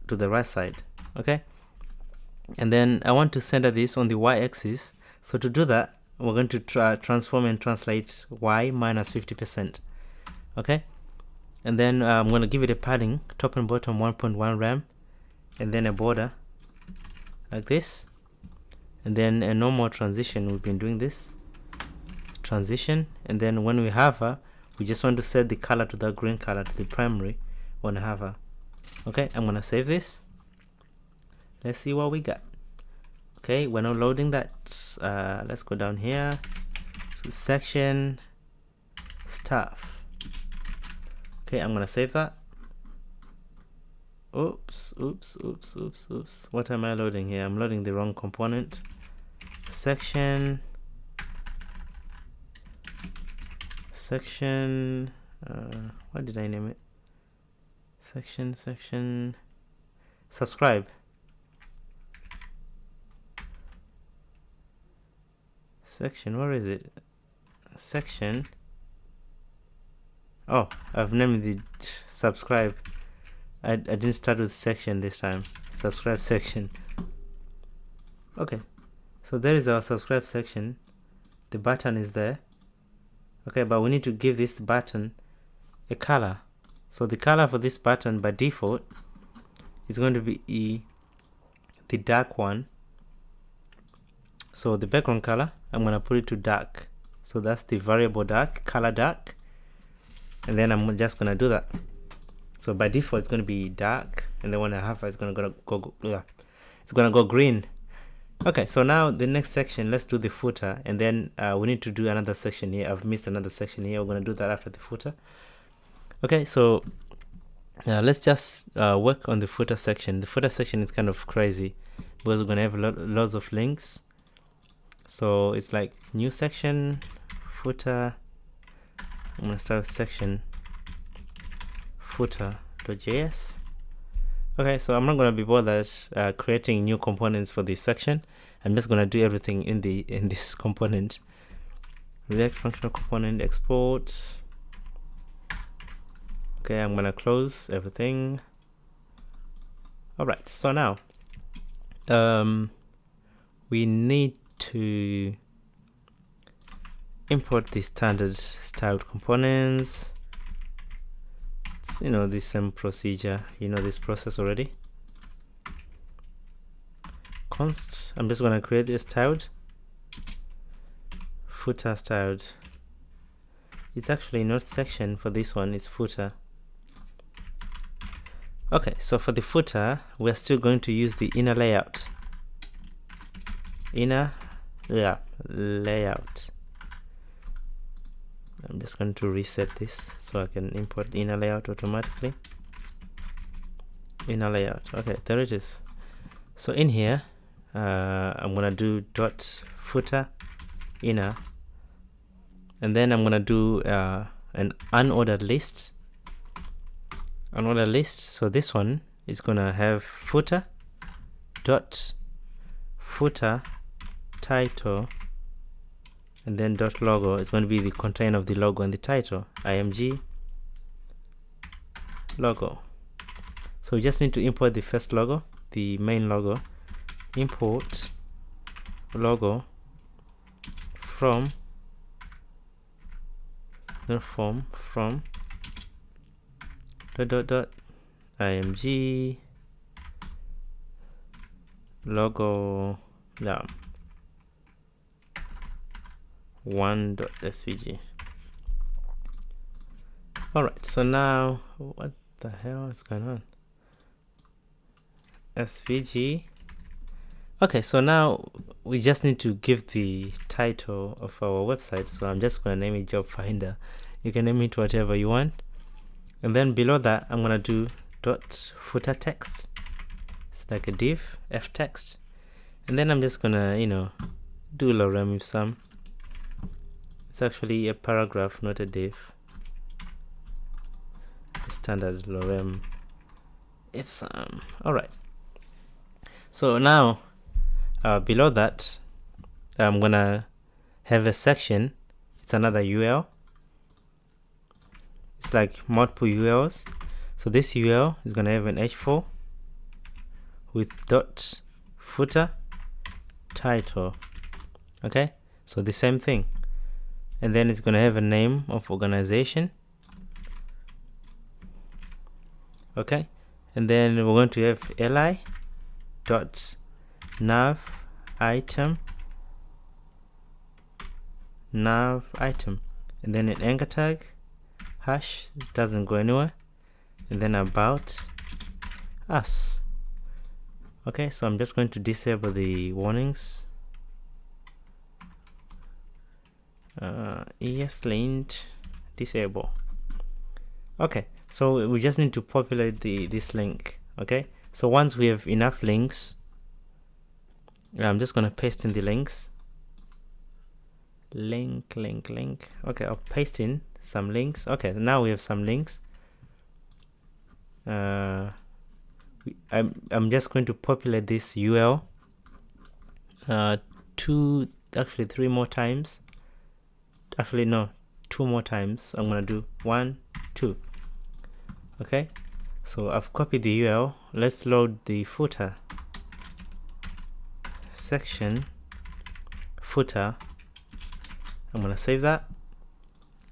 to the right side. Okay, and then I want to center this on the y-axis. So to do that, we're going to transform and translate y minus 50%. Okay, and then I'm going to give it a padding, top and bottom 1.1 rem, and then a border like this, and then a normal transition. We've been doing this transition, and then when we hover, we just want to set the color to the green color, to the primary on hover. Okay, I'm gonna save this. Let's see what we got. Okay, we're not loading that. Let's go down here. So section stuff. Okay, I'm gonna save that. Oops. What am I loading here? I'm loading the wrong component. section what did I name it? Section subscribe. Section, where is it? Section. Oh, I've named the subscribe. I didn't start with section this time. Subscribe section. Okay, so there is our subscribe section. The button is there. Okay, but we need to give this button a color. So the color for this button by default is going to be the dark one. So the background color, I'm going to put it to dark. So that's the variable dark, color dark. And then I'm just going to do that. So by default, it's going to be dark. And then when I have it, it's going to go green. Okay, so now the next section, let's do the footer. And then we need to do another section here. I've missed another section here. We're going to do that after the footer. Okay, so let's just work on the footer section. The footer section is kind of crazy because we're going to have lots of links. So it's like new section, footer. I'm going to start with section footer.js. Okay, so I'm not going to be bothered creating new components for this section. I'm just going to do everything in this component. React functional component export. Okay, I'm going to close everything. All right, so now we need to import the standard styled components. It's, the same procedure. This process already. Const, I'm just going to create a styled footer styled. It's actually not section for this one, it's footer. Okay, so for the footer, we're still going to use the inner layout. Layout. I'm just going to reset this so I can import the inner layout automatically. Inner layout. Okay, there it is. So in here, I'm gonna do dot footer inner, and then I'm gonna do an unordered list. So this one is gonna have footer dot footer title, and then dot logo is going to be the container of the logo and the title, img logo. So we just need to import the first logo, the main logo. Import logo from img logo 1.svg. Alright, so now what the hell is going on? svg. Okay, so now we just need to give the title of our website. So I'm just going to name it Job Finder. You can name it whatever you want. And then below that, I'm going to do dot footer text. It's like a div, f text. And then I'm just going to, do lorem if some. It's actually a paragraph, not a div. Standard lorem if some. Alright. So now, below that, I'm gonna have a section. It's another UL. It's like multiple ULs. So this UL is gonna have an h4 with dot footer title. Okay, so the same thing. And then it's gonna have a name of organization. Okay, and then we're going to have li dot nav item, and then an anchor tag hash, doesn't go anywhere, and then about us. Okay, so I'm just going to disable the warnings. ESLint disable. Okay, so we just need to populate this link. Okay, so once we have enough links, I'm just going to paste in the links. link. Okay, I'll paste in some links. Okay, now we have some links. I'm just going to populate this UL three more times. Actually, no, 2 more times. I'm gonna do 1, 2. Okay, so I've copied the UL. Let's load the footer section. Footer. I'm gonna save that.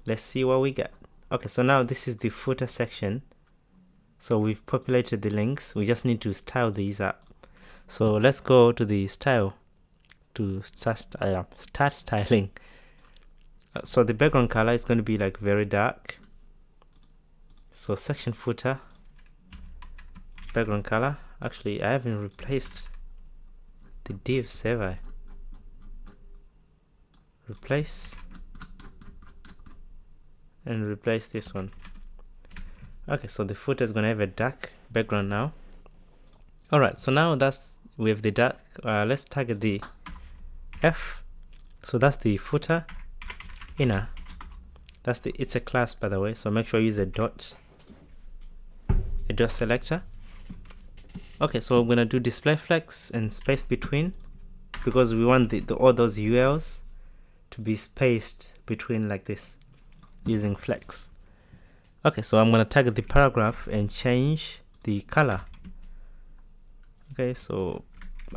Let's see what we get. Okay, so now this is the footer section. So we've populated the links. We just need to style these up. So let's go to the style to start styling. So the background color is going to be like very dark. So section footer background color. Actually, I haven't replaced the divs, have I? Replace and replace this one. Okay, so the footer is gonna have a dark background now. All right, so now we have the dark. Let's target the F. So that's the footer inner. It's a class, by the way. So make sure you use a dot selector. Okay, so I'm gonna do display flex and space between, because we want all those ULs to be spaced between like this using flex. Okay, so I'm gonna target the paragraph and change the color. Okay, so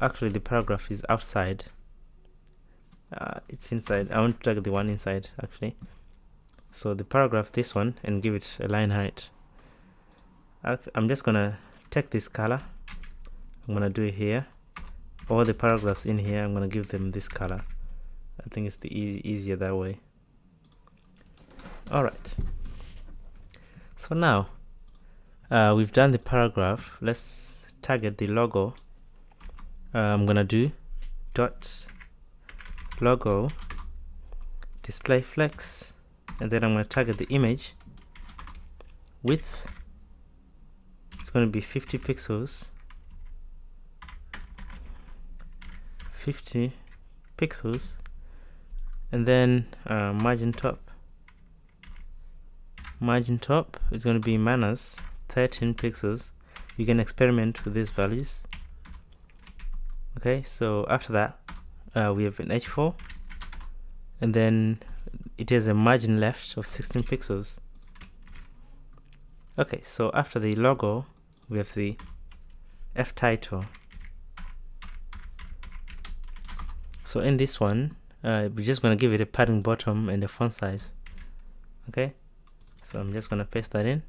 actually the paragraph is outside. It's inside. I want to target the one inside actually. So the paragraph, this one, and give it a line height. I'm just gonna take this color. I'm gonna do it here. All the paragraphs in here, I'm gonna give them this color. I think it's the easier that way. All right. So now we've done the paragraph. Let's target the logo. I'm gonna do dot logo display flex, and then I'm gonna target the image. Width, it's gonna be 50 pixels. 50 pixels, and then margin top is going to be minus 13 pixels. You can experiment with these values. Okay, so after that we have an H4, and then it has a margin left of 16 pixels. Okay, so after the logo we have the F title. So in this one, we're just going to give it a padding bottom and a font size. Okay, so I'm just going to paste that in.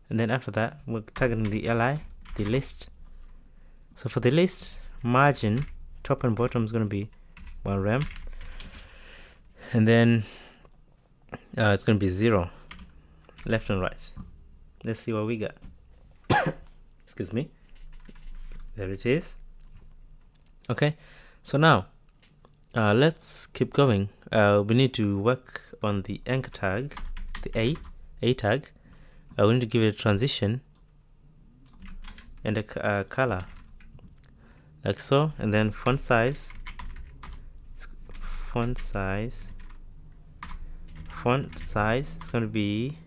And then after that, we're targeting the li, the list. So for the list, margin, top and bottom is going to be 1 rem. And then it's going to be 0, left and right. Let's see what we got. Excuse me. There it is. Okay. So now, let's keep going. We need to work on the anchor tag, the A tag. We need to give it a transition and a color, like so. And then font size. Font size. It's going to be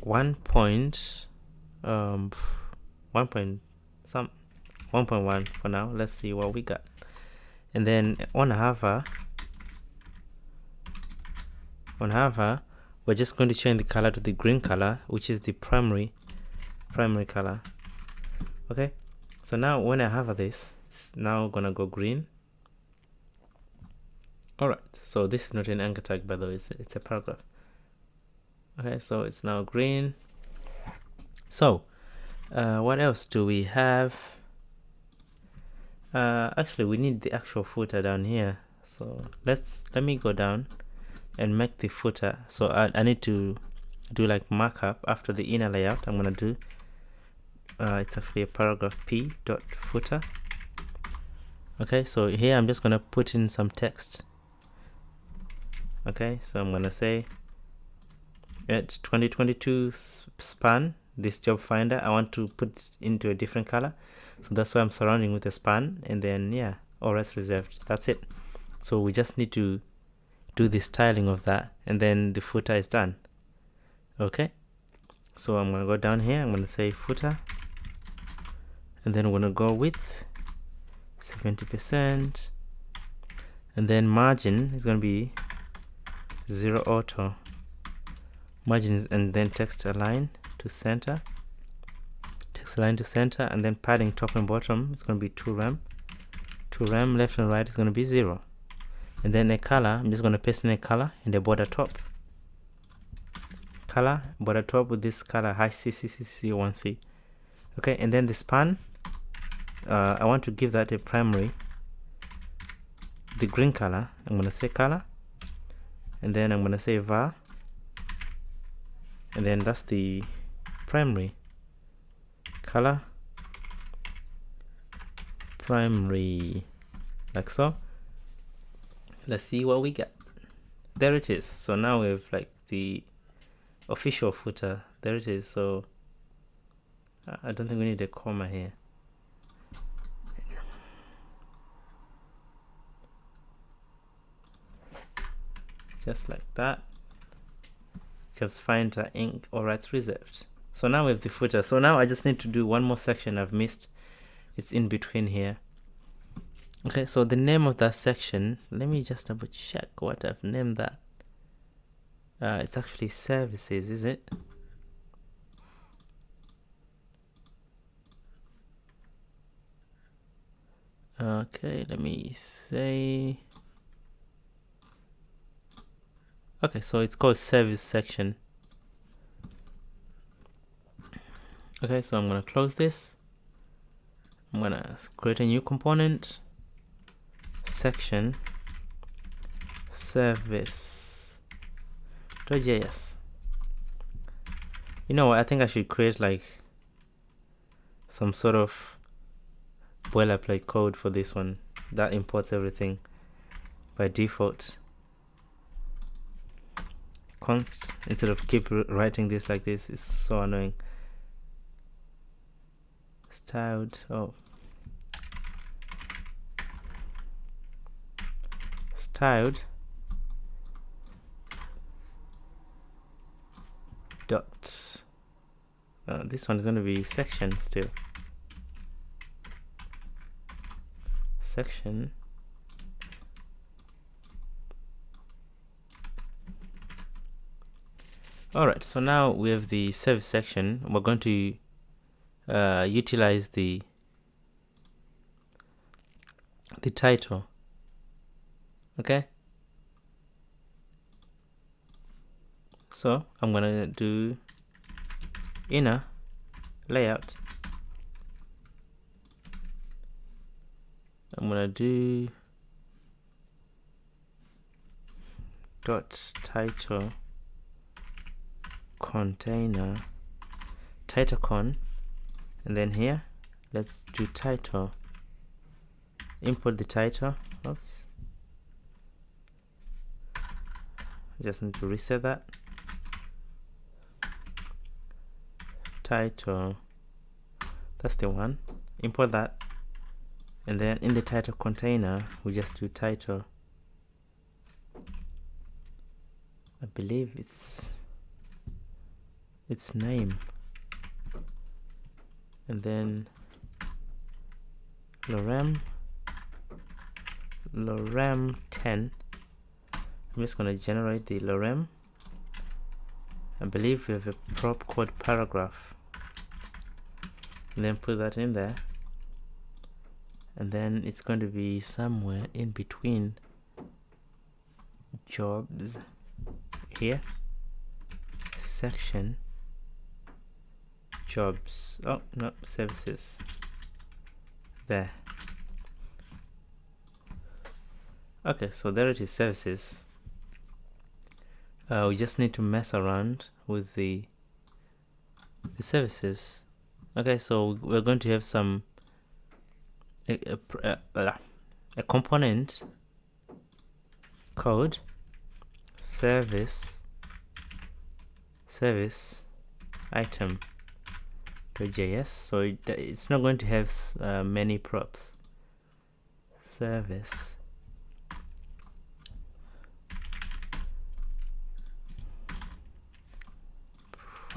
1.1 for now. Let's see what we got. And then on hover, we're just going to change the color to the green color, which is the primary color. Okay, so now when I hover this, it's now gonna go green. All right, so this is not an anchor tag, by the way, it's a paragraph. Okay, so it's now green. So what else do we have? Actually, we need the actual footer down here. So let me go down and make the footer. So I need to do like markup after the inner layout. I'm gonna do it's actually a paragraph p dot footer. Okay, so here I'm just gonna put in some text. Okay, so I'm gonna say at 2022 span, this job finder, I want to put into a different color, so that's why I'm surrounding with a span, and then yeah, all rest reserved. That's it. So we just need to do the styling of that, and then the footer is done. Okay, so I'm gonna go down here, I'm gonna say footer, and then we're gonna go width 70%, and then margin is gonna be 0 auto margins, and then text align to center, and then padding top and bottom is going to be 2 rem, left and right is going to be 0, and then a color, I'm just going to paste in a color in the border top, border top with this color -CCCC1C. Okay, and then the span, I want to give that a primary, the green color, I'm going to say color, and then I'm going to say var, and then that's the primary color, primary, like so. Let's see what we get. There it is. So now we have like the official footer. There it is. So I don't think we need a comma here. Just like that. Just find ink or rights reserved. So now we have the footer. So now I just need to do one more section I've missed. It's in between here. Okay, so the name of that section, let me just double check what I've named that. It's actually services, is it? Okay, let me say, okay, so it's called service section. Okay, so I'm gonna close this. I'm gonna create a new component, section service.js. You know what, I think I should create like some sort of boilerplate code for this one that imports everything by default. Const, instead of keep writing this like this, it's so annoying. Styled, styled dot, this one is going to be section still, section Alright, so now we have the service section. We're going to utilize the title. Okay, so I'm gonna do inner layout. I'm gonna do dot title container title con, and then here let's do title, import the title. Oops, just need to reset that. Title, that's the one, import that, and then in the title container we just do title. I believe it's name, and then lorem 10. I'm just going to generate the lorem. I believe we have a prop code paragraph, and then put that in there, and then it's going to be somewhere in between jobs here, section jobs, oh no, services there. Okay, so there it is, services. We just need to mess around with the services. Okay, so we're going to have some a component code service item .js, so it's not going to have many props. Service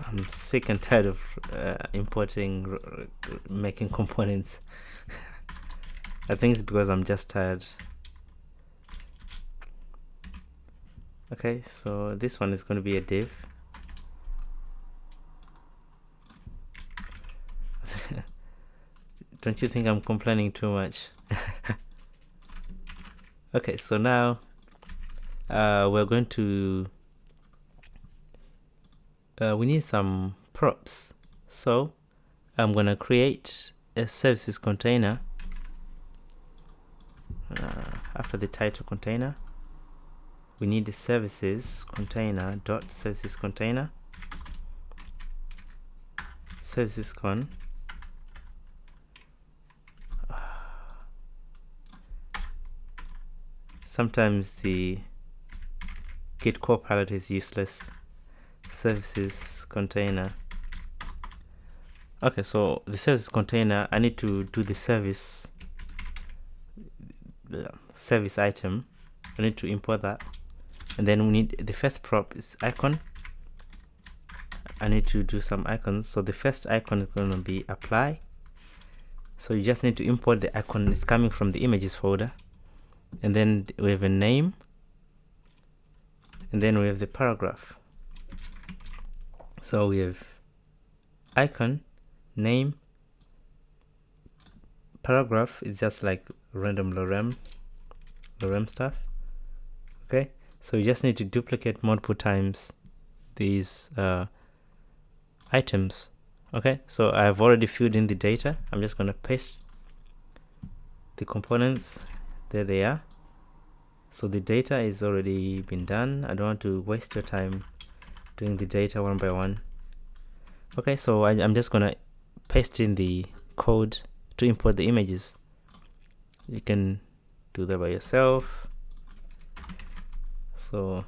I'm sick and tired of importing, making components. I think it's because I'm just tired. Okay, so this one is going to be a div. Don't you think I'm complaining too much? Okay, so now we're going to we need some props. So I'm gonna create a services container after the title container. We need the services container dot services container services con. Sometimes the Git Copilot is useless. Services container. Okay, so the services container, I need to do the service item. I need to import that, and then we need the first prop is icon. I need to do some icons. So the first icon is going to be apply. So you just need to import the icon. It's coming from the images folder, and then we have a name, and then we have the paragraph. So we have icon, name, paragraph is just like random lorem stuff. Okay, so you just need to duplicate multiple times these items. Okay, so I've already filled in the data. I'm just going to paste the components. There they are. So the data is already been done. I don't want to waste your time doing the data one by one. Okay, so I'm just gonna paste in the code to import the images. You can do that by yourself. So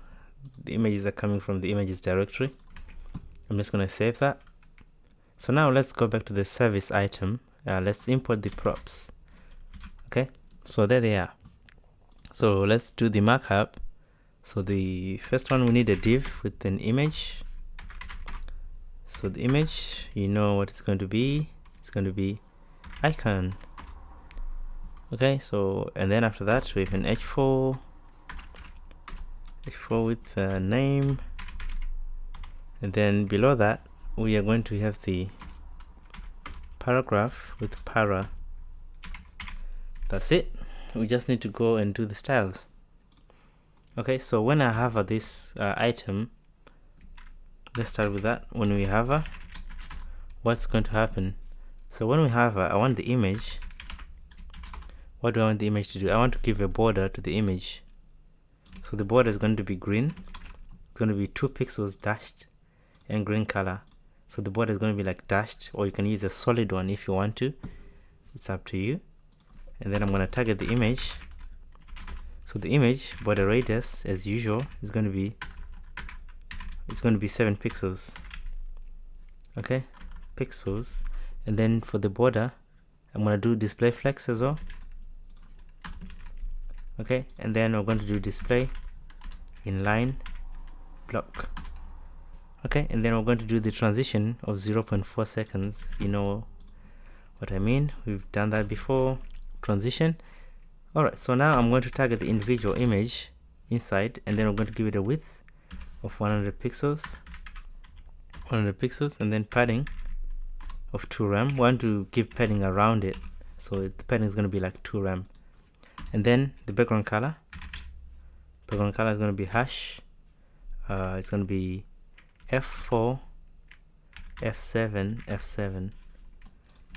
the images are coming from the images directory. I'm just gonna save that. So now let's go back to the service item. Let's import the props. Okay, so there they are. So let's do the markup. So the first one, we need a div with an image. So the image, you know what it's going to be. It's going to be icon. Okay, so and then after that we have an h4 with a name, and then below that we are going to have the paragraph with para. That's it. We just need to go and do the styles. Okay, so when I hover this item, let's start with that. When we hover, what's going to happen? So when we hover, I want the image. What do I want the image to do? I want to give a border to the image. So the border is going to be green. It's going to be 2 pixels dashed and green color. So the border is going to be like dashed, or you can use a solid one if you want to. It's up to you. And then I'm going to target the image. So the image border radius, as usual, is going to be 7 pixels. Okay, pixels. And then for the border, I'm going to do display flex as well. Okay, and then we're going to do display inline block. Okay, and then we're going to do the transition of 0.4 seconds. You know what I mean? We've done that before. Transition. Alright, so now I'm going to target the individual image inside, and then we're going to give it a width of 100 pixels, and then padding of 2 rem. We want to give padding around it, so the padding is going to be like 2 rem. And then the background color is going to be hash. It's going to be F4, F7, F7.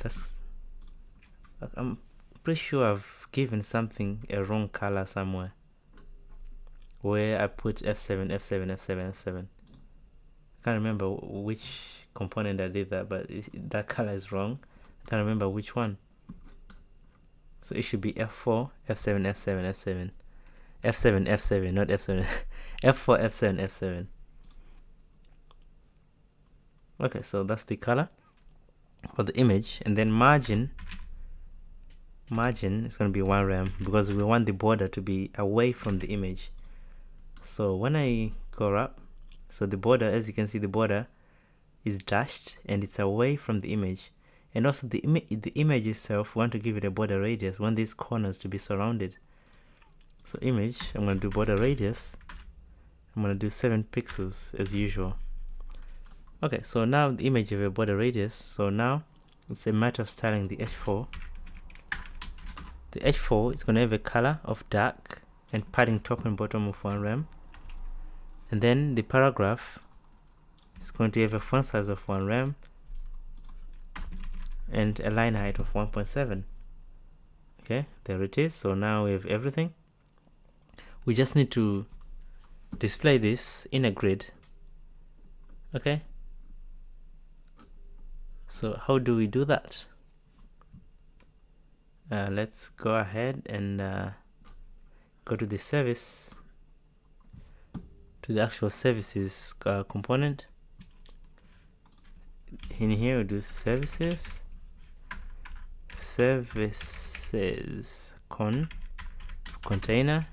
That's, I'm pretty sure I've given something a wrong color somewhere, where I put F7, F7, F7, F7. I can't remember which component I did that, but that color is wrong. I can't remember which one. So it should be F4, F7, F7, F7. F7, F7, not F7. F4, F7, F7. Okay, so that's the color for the image. And then margin is going to be 1 rem, because we want the border to be away from the image. So when I go up, so the border, as you can see, the border is dashed and it's away from the image. And also the image itself, we want to give it a border radius. We want these corners to be surrounded. So image, I'm going to do border radius. I'm going to do 7 pixels as usual. Okay, so now the image of a border radius. So now it's a matter of styling the H4. The H4 is going to have a color of dark and padding top and bottom of 1 rem. And then the paragraph is going to have a font size of 1 rem and a line height of 1.7. Okay, there it is. So now we have everything. We just need to display this in a grid. Okay, so how do we do that? Let's go ahead and go to the service, to the actual services component. In here we do services container,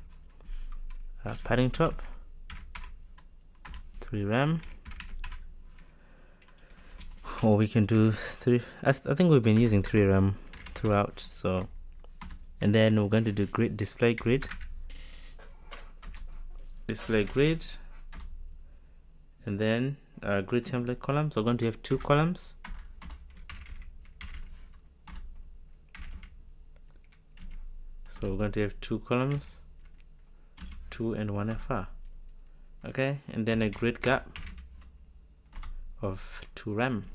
padding top 3 rem, or we can do 3. I think we've been using 3 rem throughout. So, and then we're going to do grid, display grid, and then grid template columns. We're going to have 2 columns. So we're going to have 2 columns, 2 and 1 FR. Okay, and then a grid gap of 2 rem.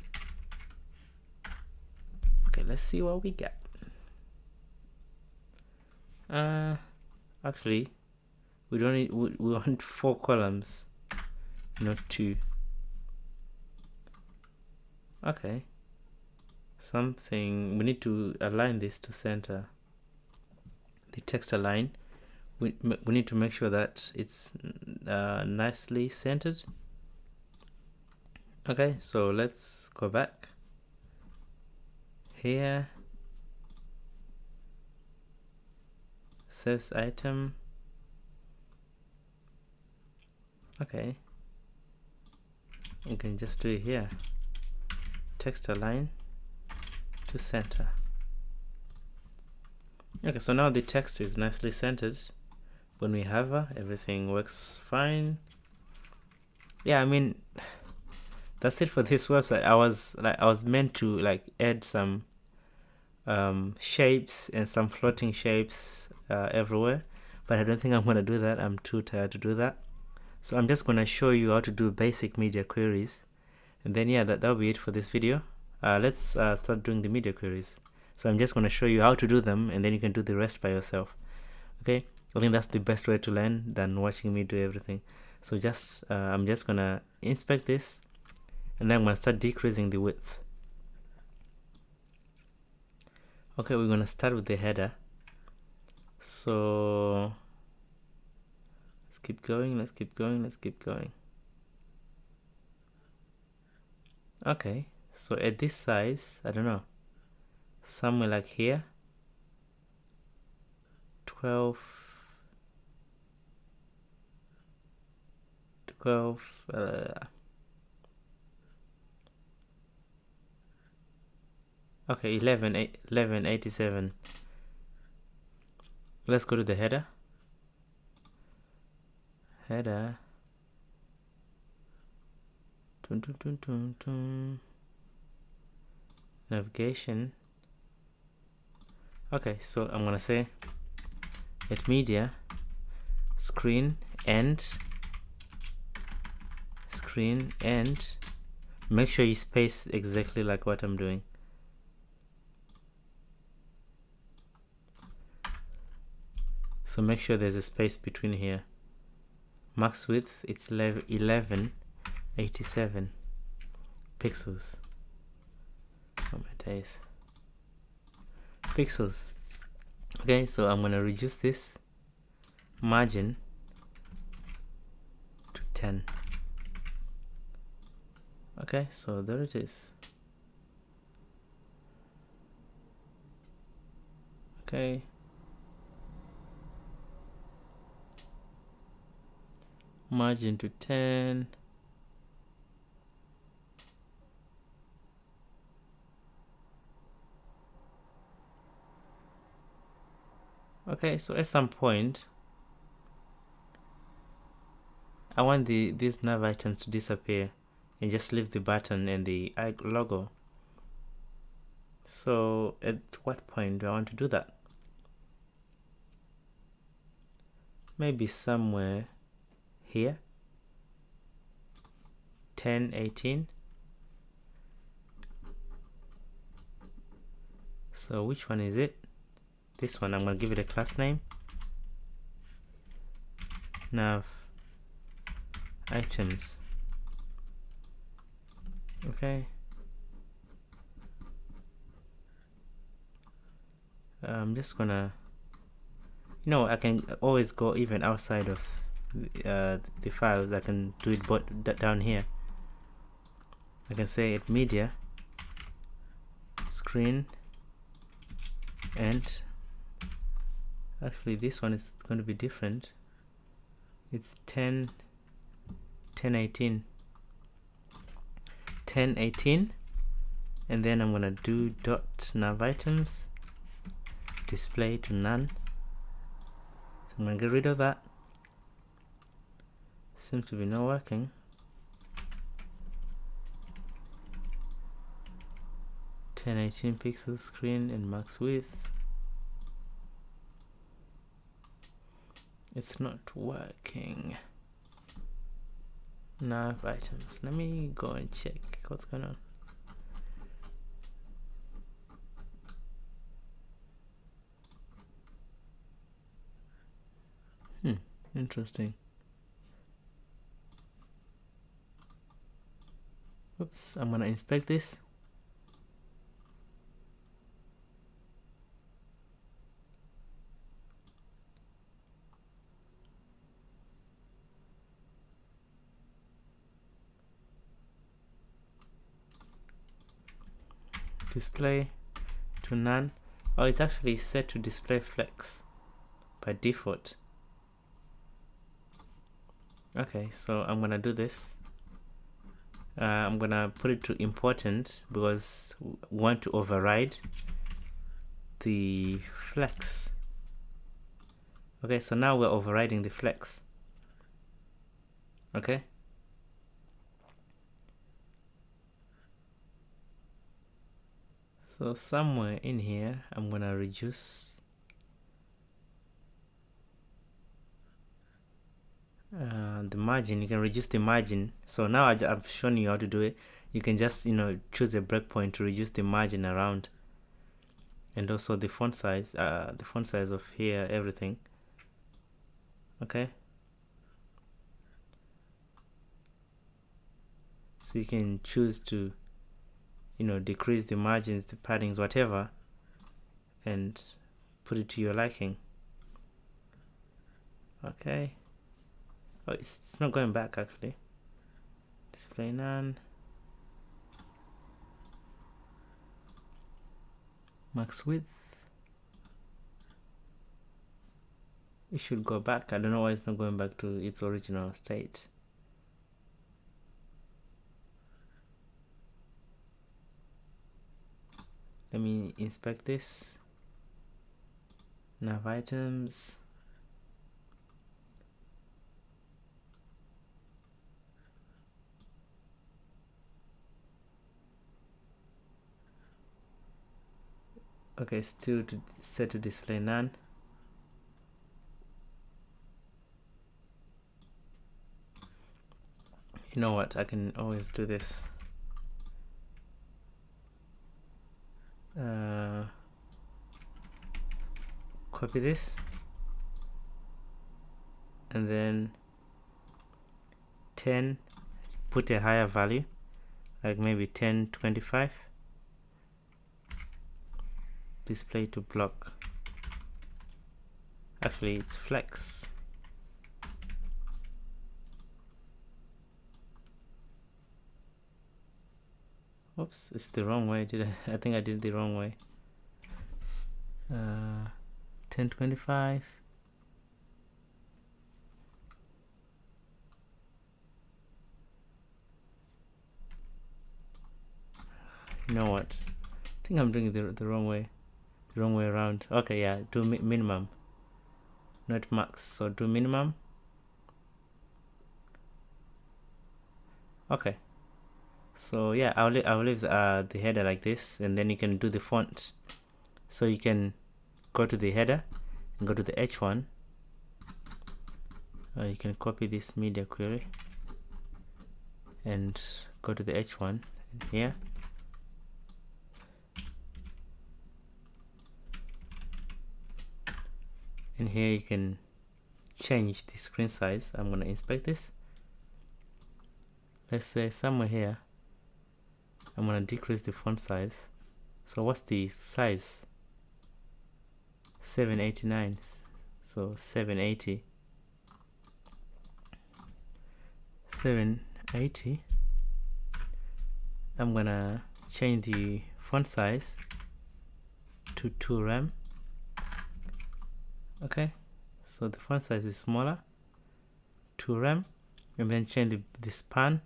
Okay, let's see what we get. Actually, we don't need, we want 4 columns, not 2. Okay, we need to align this to center. The text align, we need to make sure that it's nicely centered. Okay, so let's go back here, service item. Okay, we can just do it here, text align to center. Okay, so now the text is nicely centered. When we hover, everything works fine. Yeah, I mean, that's it for this website. I was meant to add some shapes and some floating shapes everywhere, but I don't think I'm gonna do that. I'm too tired to do that. So I'm just gonna show you how to do basic media queries, and then yeah, that'll be it for this video. Let's start doing the media queries. So I'm just going to show you how to do them, and then you can do the rest by yourself. Okay, I think that's the best way to learn than watching me do everything. So just I'm just going to inspect this, and then I'm going to start decreasing the width. Okay, we're going to start with the header. So let's keep going, let's keep going. Okay, so at this size, I don't know, somewhere like here, 12, okay, 1187. Let's go to the header. Navigation. Okay, so I'm gonna say at media screen end, make sure you space exactly like what I'm doing. So make sure there's a space between here. Max width, it's 1187 pixels. Oh my days. Pixels. Okay, so I'm gonna reduce this margin to 10. Okay, so there it is. Okay, margin to 10. Okay, so at some point I want these nav items to disappear and just leave the button and the logo. So at what point do I want to do that? Maybe somewhere here, 10, 18. So which one is it? This one. I'm gonna give it a class name, nav items. Okay. I'm just gonna, I can always go even outside of the files. I can do it down here. I can say it media screen, and actually this one is going to be different. It's 10, 18, 10, 18, and then I'm gonna do dot nav items display to none. So I'm gonna get rid of that. Seems to be not working. Ten 18 pixel screen and max width. It's not working. Nav items. Let me go and check what's going on. Interesting. Oops, I'm gonna inspect this. Display to none. Oh, it's actually set to display flex by default. Okay, so I'm gonna do this. I'm gonna put it to important because we want to override the flex. Okay, so now we're overriding the flex. Okay. So somewhere in here, I'm gonna reduce the margin. You can reduce the margin. So now I've shown you how to do it. You can just choose a breakpoint to reduce the margin around, and also the font size of here, everything. Okay, so you can choose to decrease the margins, the paddings, whatever, and put it to your liking. Okay. Oh, it's not going back actually. Display none. Max width. It should go back. I don't know why it's not going back to its original state. Let me inspect this. Nav items. Okay, still set to display none. You know what? I can always do this. Copy this, and then 10. Put a higher value, like maybe 1025. Display to block. Actually, it's flex. Oops, it's the wrong way. I think I did it the wrong way. 1025. You know what? I think I'm doing it the wrong way. The wrong way around. Okay, yeah, do minimum. not max, so do minimum. Okay, so yeah, I'll leave the header like this, and then you can do the font. So you can go to the header and go to the H1. You can copy this media query and go to the H1 here. And here you can change the screen size. I'm going to inspect this. Let's say somewhere here I'm going to decrease the font size. So what's the size? 789. So 780. 780. I'm gonna change the font size to 2 rem. Okay, so the font size is smaller, 2 rem, and then change the span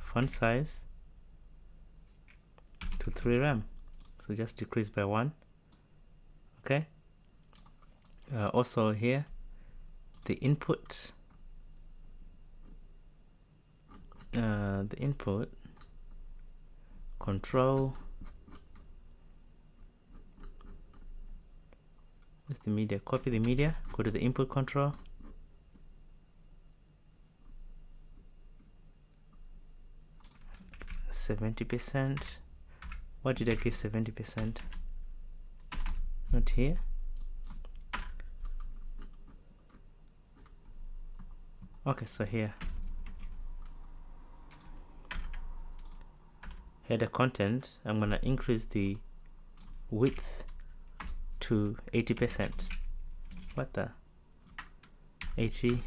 font size to 3 rem. So just decrease by 1. Okay. Also here, the input control, what's the media? Copy the media, go to the input control, %. What did I give 70%? Not here. Okay, so here, header content, I'm gonna increase the width to 80%. What the? 80%.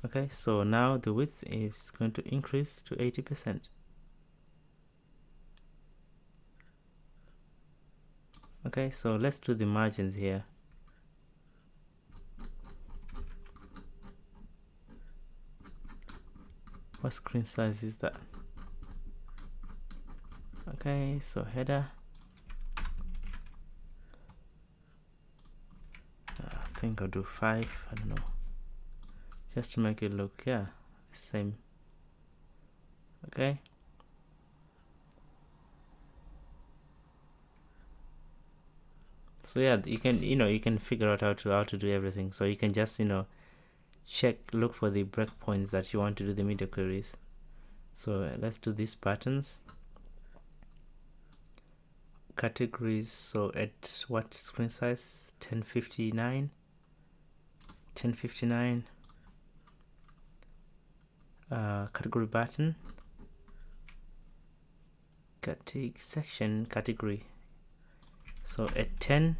Okay, so now the width is going to increase to 80%. Okay, so let's do the margins here. What screen size is that? Okay, so header, I think I'll do 5, I don't know, just to make it look, yeah, the same. Okay, so yeah, you can figure out how to do everything. So you can just look for the breakpoints that you want to do the media queries. So let's do these patterns. Categories, so at what screen size? 1059. Category button, section category, so at 10,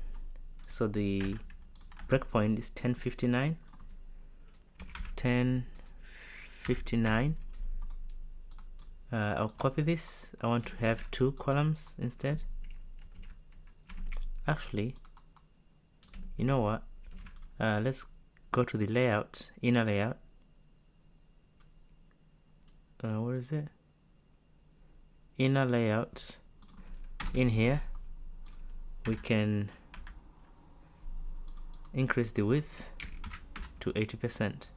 so the breakpoint is 1059. I'll copy this. I want to have 2 columns instead. Actually, you know what, let's go to the layout, inner layout. Where is it? Inner layout. In here we can increase the width to 80%.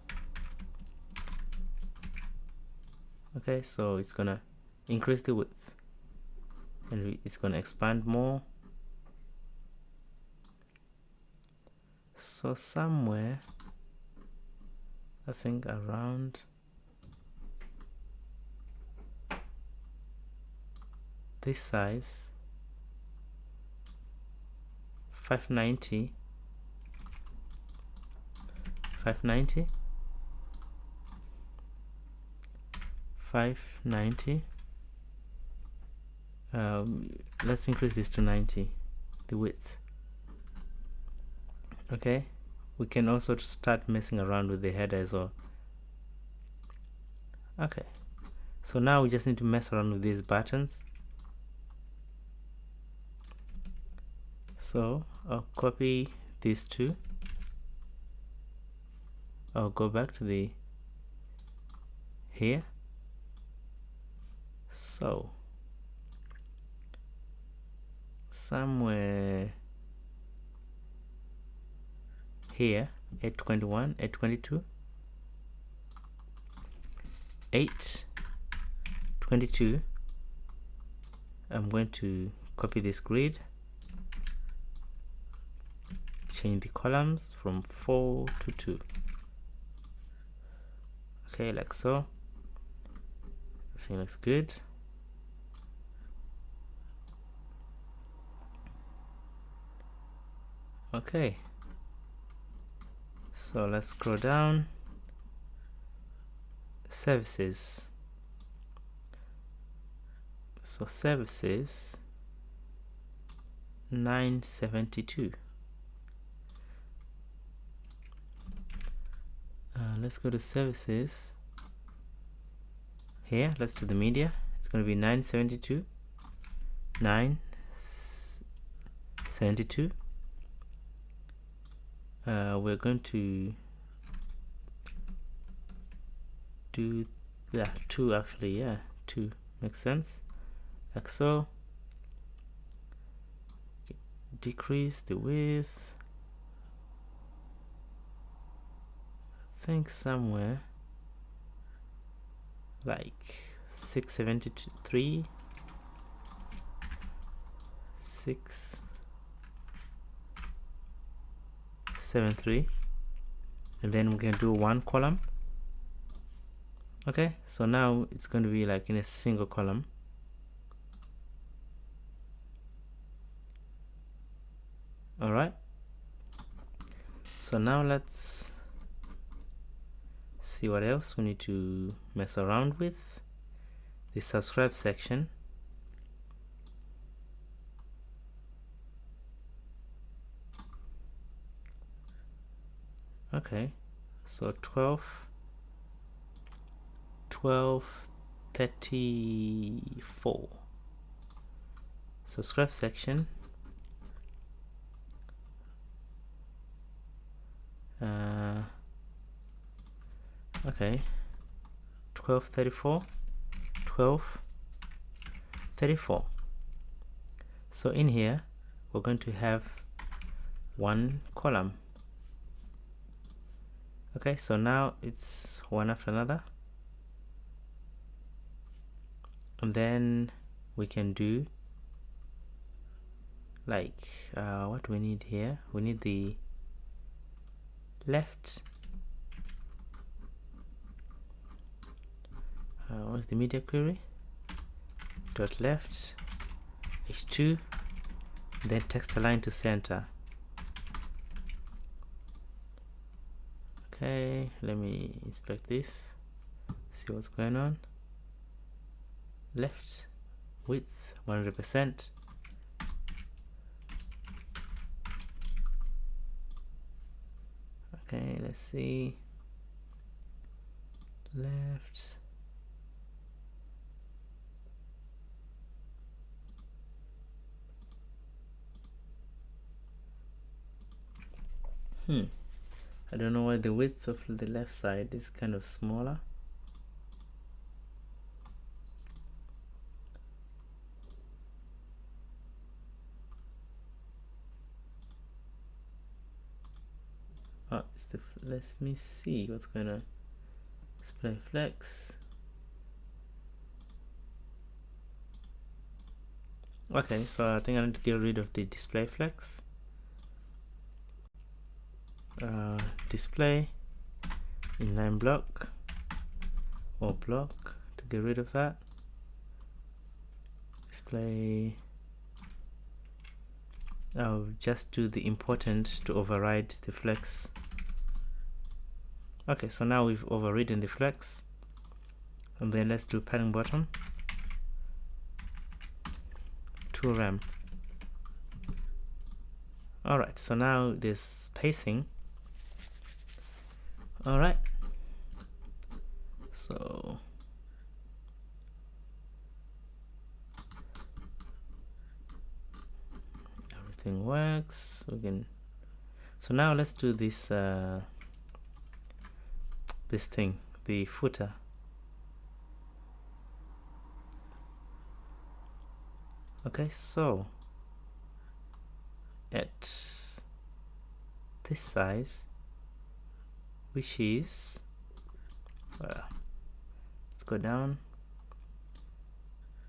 Okay, so it's gonna increase the width and it's gonna expand more. So somewhere, I think around this size, 590. Let's increase this to 90, the width. Okay, we can also start messing around with the header as well. Okay, so now we just need to mess around with these buttons. So I'll copy these 2. I'll go back to the here. So somewhere here, 821, 822, 822. I'm going to copy this grid, change the columns from 4 to 2. Okay, like so. Everything looks good. Okay, so let's scroll down. Services. So services 972. Let's go to services. Here, let's do the media. It's going to be 972. 972. We're going to do 2 actually. Yeah, 2 makes sense. Like so. Decrease the width. I think somewhere like 673, 673, and then we're gonna do 1 column. Okay, so now it's going to be like in a single column. All right, so now let's see what else we need to mess around with. The subscribe section. Okay, so 1234 subscribe section. Okay, 1234. So in here we're going to have 1 column. Okay, so now it's one after another, and then we can do like what do we need here? We need the left. What's the media query? Dot left h2, then text align to center. Okay, let me inspect this, see what's going on. Left width 100%. Okay, let's see. Left. I don't know why the width of the left side is kind of smaller. Oh, it's the, let me see what's going on. Display flex. Okay, so I think I need to get rid of the display flex. Display inline block or block to get rid of that. Display. I'll just do the important to override the flex. Okay, so now we've overridden the flex, and then let's do padding bottom to rem. All right, so now this spacing. All right, so everything works. We can. So now let's do this. This thing, the footer. Okay, so this size, which is let's go down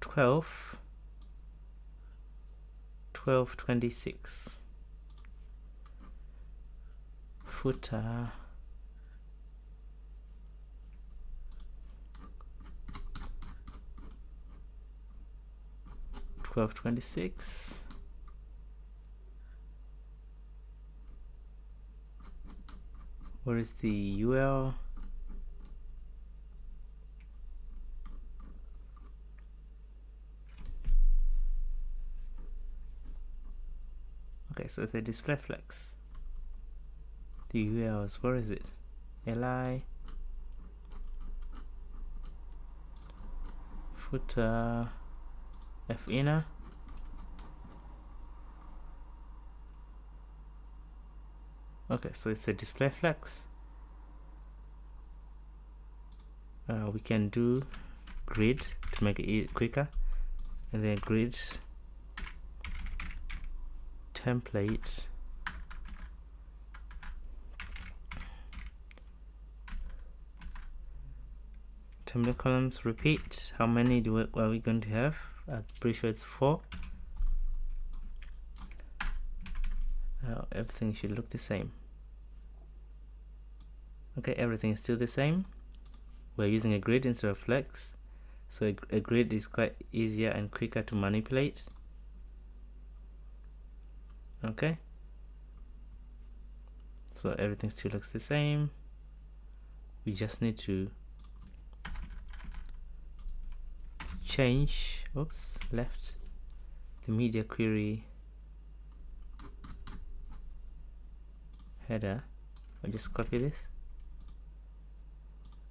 1226. Footer 1226. Where is the UL? Okay, so it's a display flex. The ULs, where is it? Li footer f inner. Okay, so it's a display flex. We can do grid to make it quicker, and then grid template columns repeat. How many are we going to have? I'm pretty sure it's 4. Everything should look the same. Okay, everything is still the same. We're using a grid instead of flex, so a grid is quite easier and quicker to manipulate. Okay, so everything still looks the same. We just need to change, left the media query header. I'll just copy this.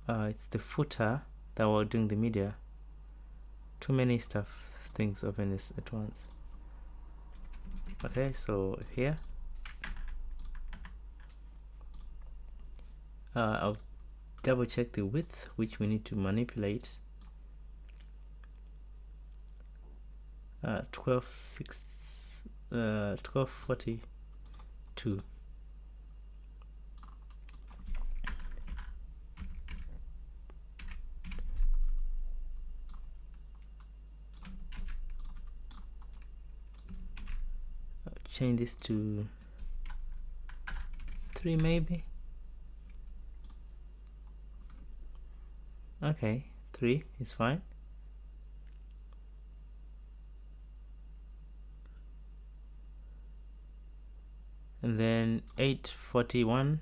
It's the footer that we're doing the media. Too many things open this at once. Okay, so here I'll double check the width, which we need to manipulate. 1242. Change this to 3 maybe. Okay, 3 is fine. And then 841.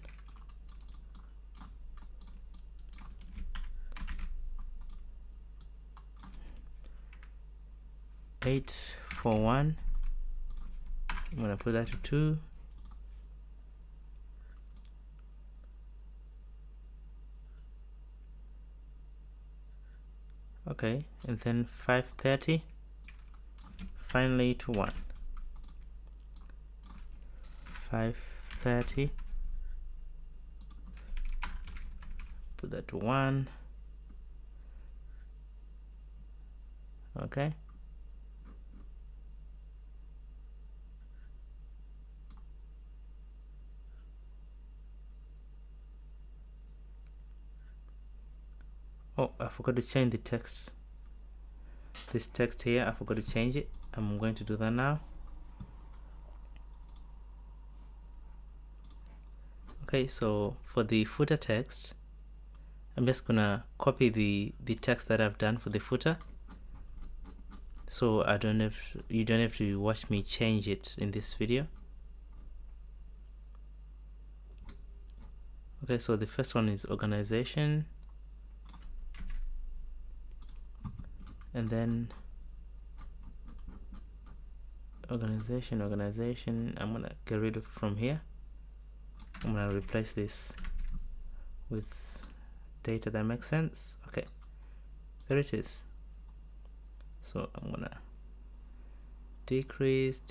I'm gonna put that to 2. Okay, and then 530. Finally to 1. 530. Put that to 1. Okay. Oh, I forgot to change the text. This text here, I forgot to change it. I'm going to do that now. Okay, so for the footer text, I'm just gonna copy the text that I've done for the footer, so you don't have to watch me change it in this video. Okay, so the first one is organization, and then organization. I'm gonna get rid of from here. I'm gonna replace this with data that makes sense. Okay, there it is. So I'm gonna decrease,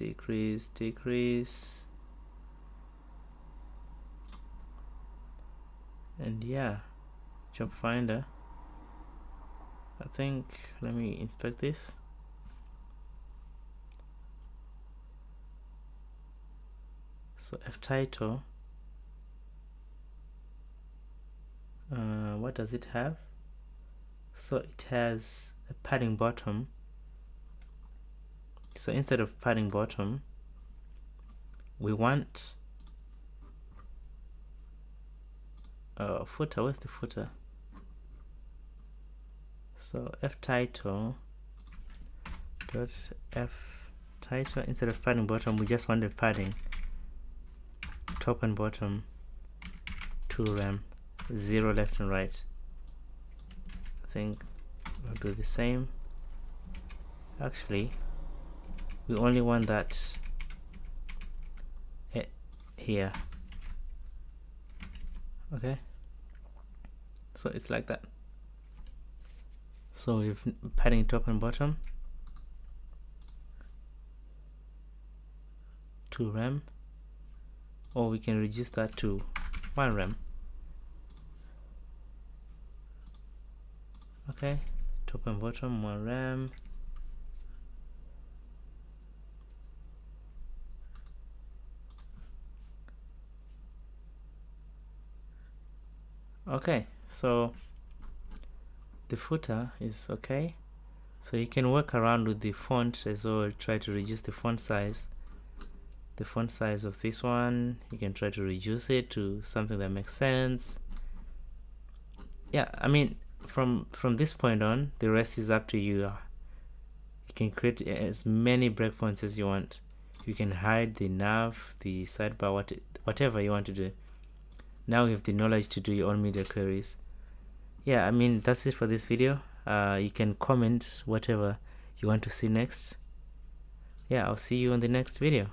and yeah, job finder. I think, let me inspect this. So f title what does it have? So it has a padding bottom. So instead of padding bottom, we want footer. Where's the footer? So ftitle dot ftitle, instead of padding bottom, we just want the padding top and bottom 2 rem, 0 left and right. I think we'll do the same. Actually, we only want that here. Okay, so it's like that. So we've padding top and bottom 2 rem, or we can reduce that to 1 rem. Okay, top and bottom 1 rem. Okay, so the footer is okay. So you can work around with the font as well. Try to reduce the font size. The font size of this one, you can try to reduce it to something that makes sense. Yeah, I mean, from this point on, the rest is up to you. You can create as many breakpoints as you want. You can hide the nav, the sidebar, whatever you want to do. Now you have the knowledge to do your own media queries. Yeah, I mean, that's it for this video. You can comment whatever you want to see next. Yeah, I'll see you on the next video.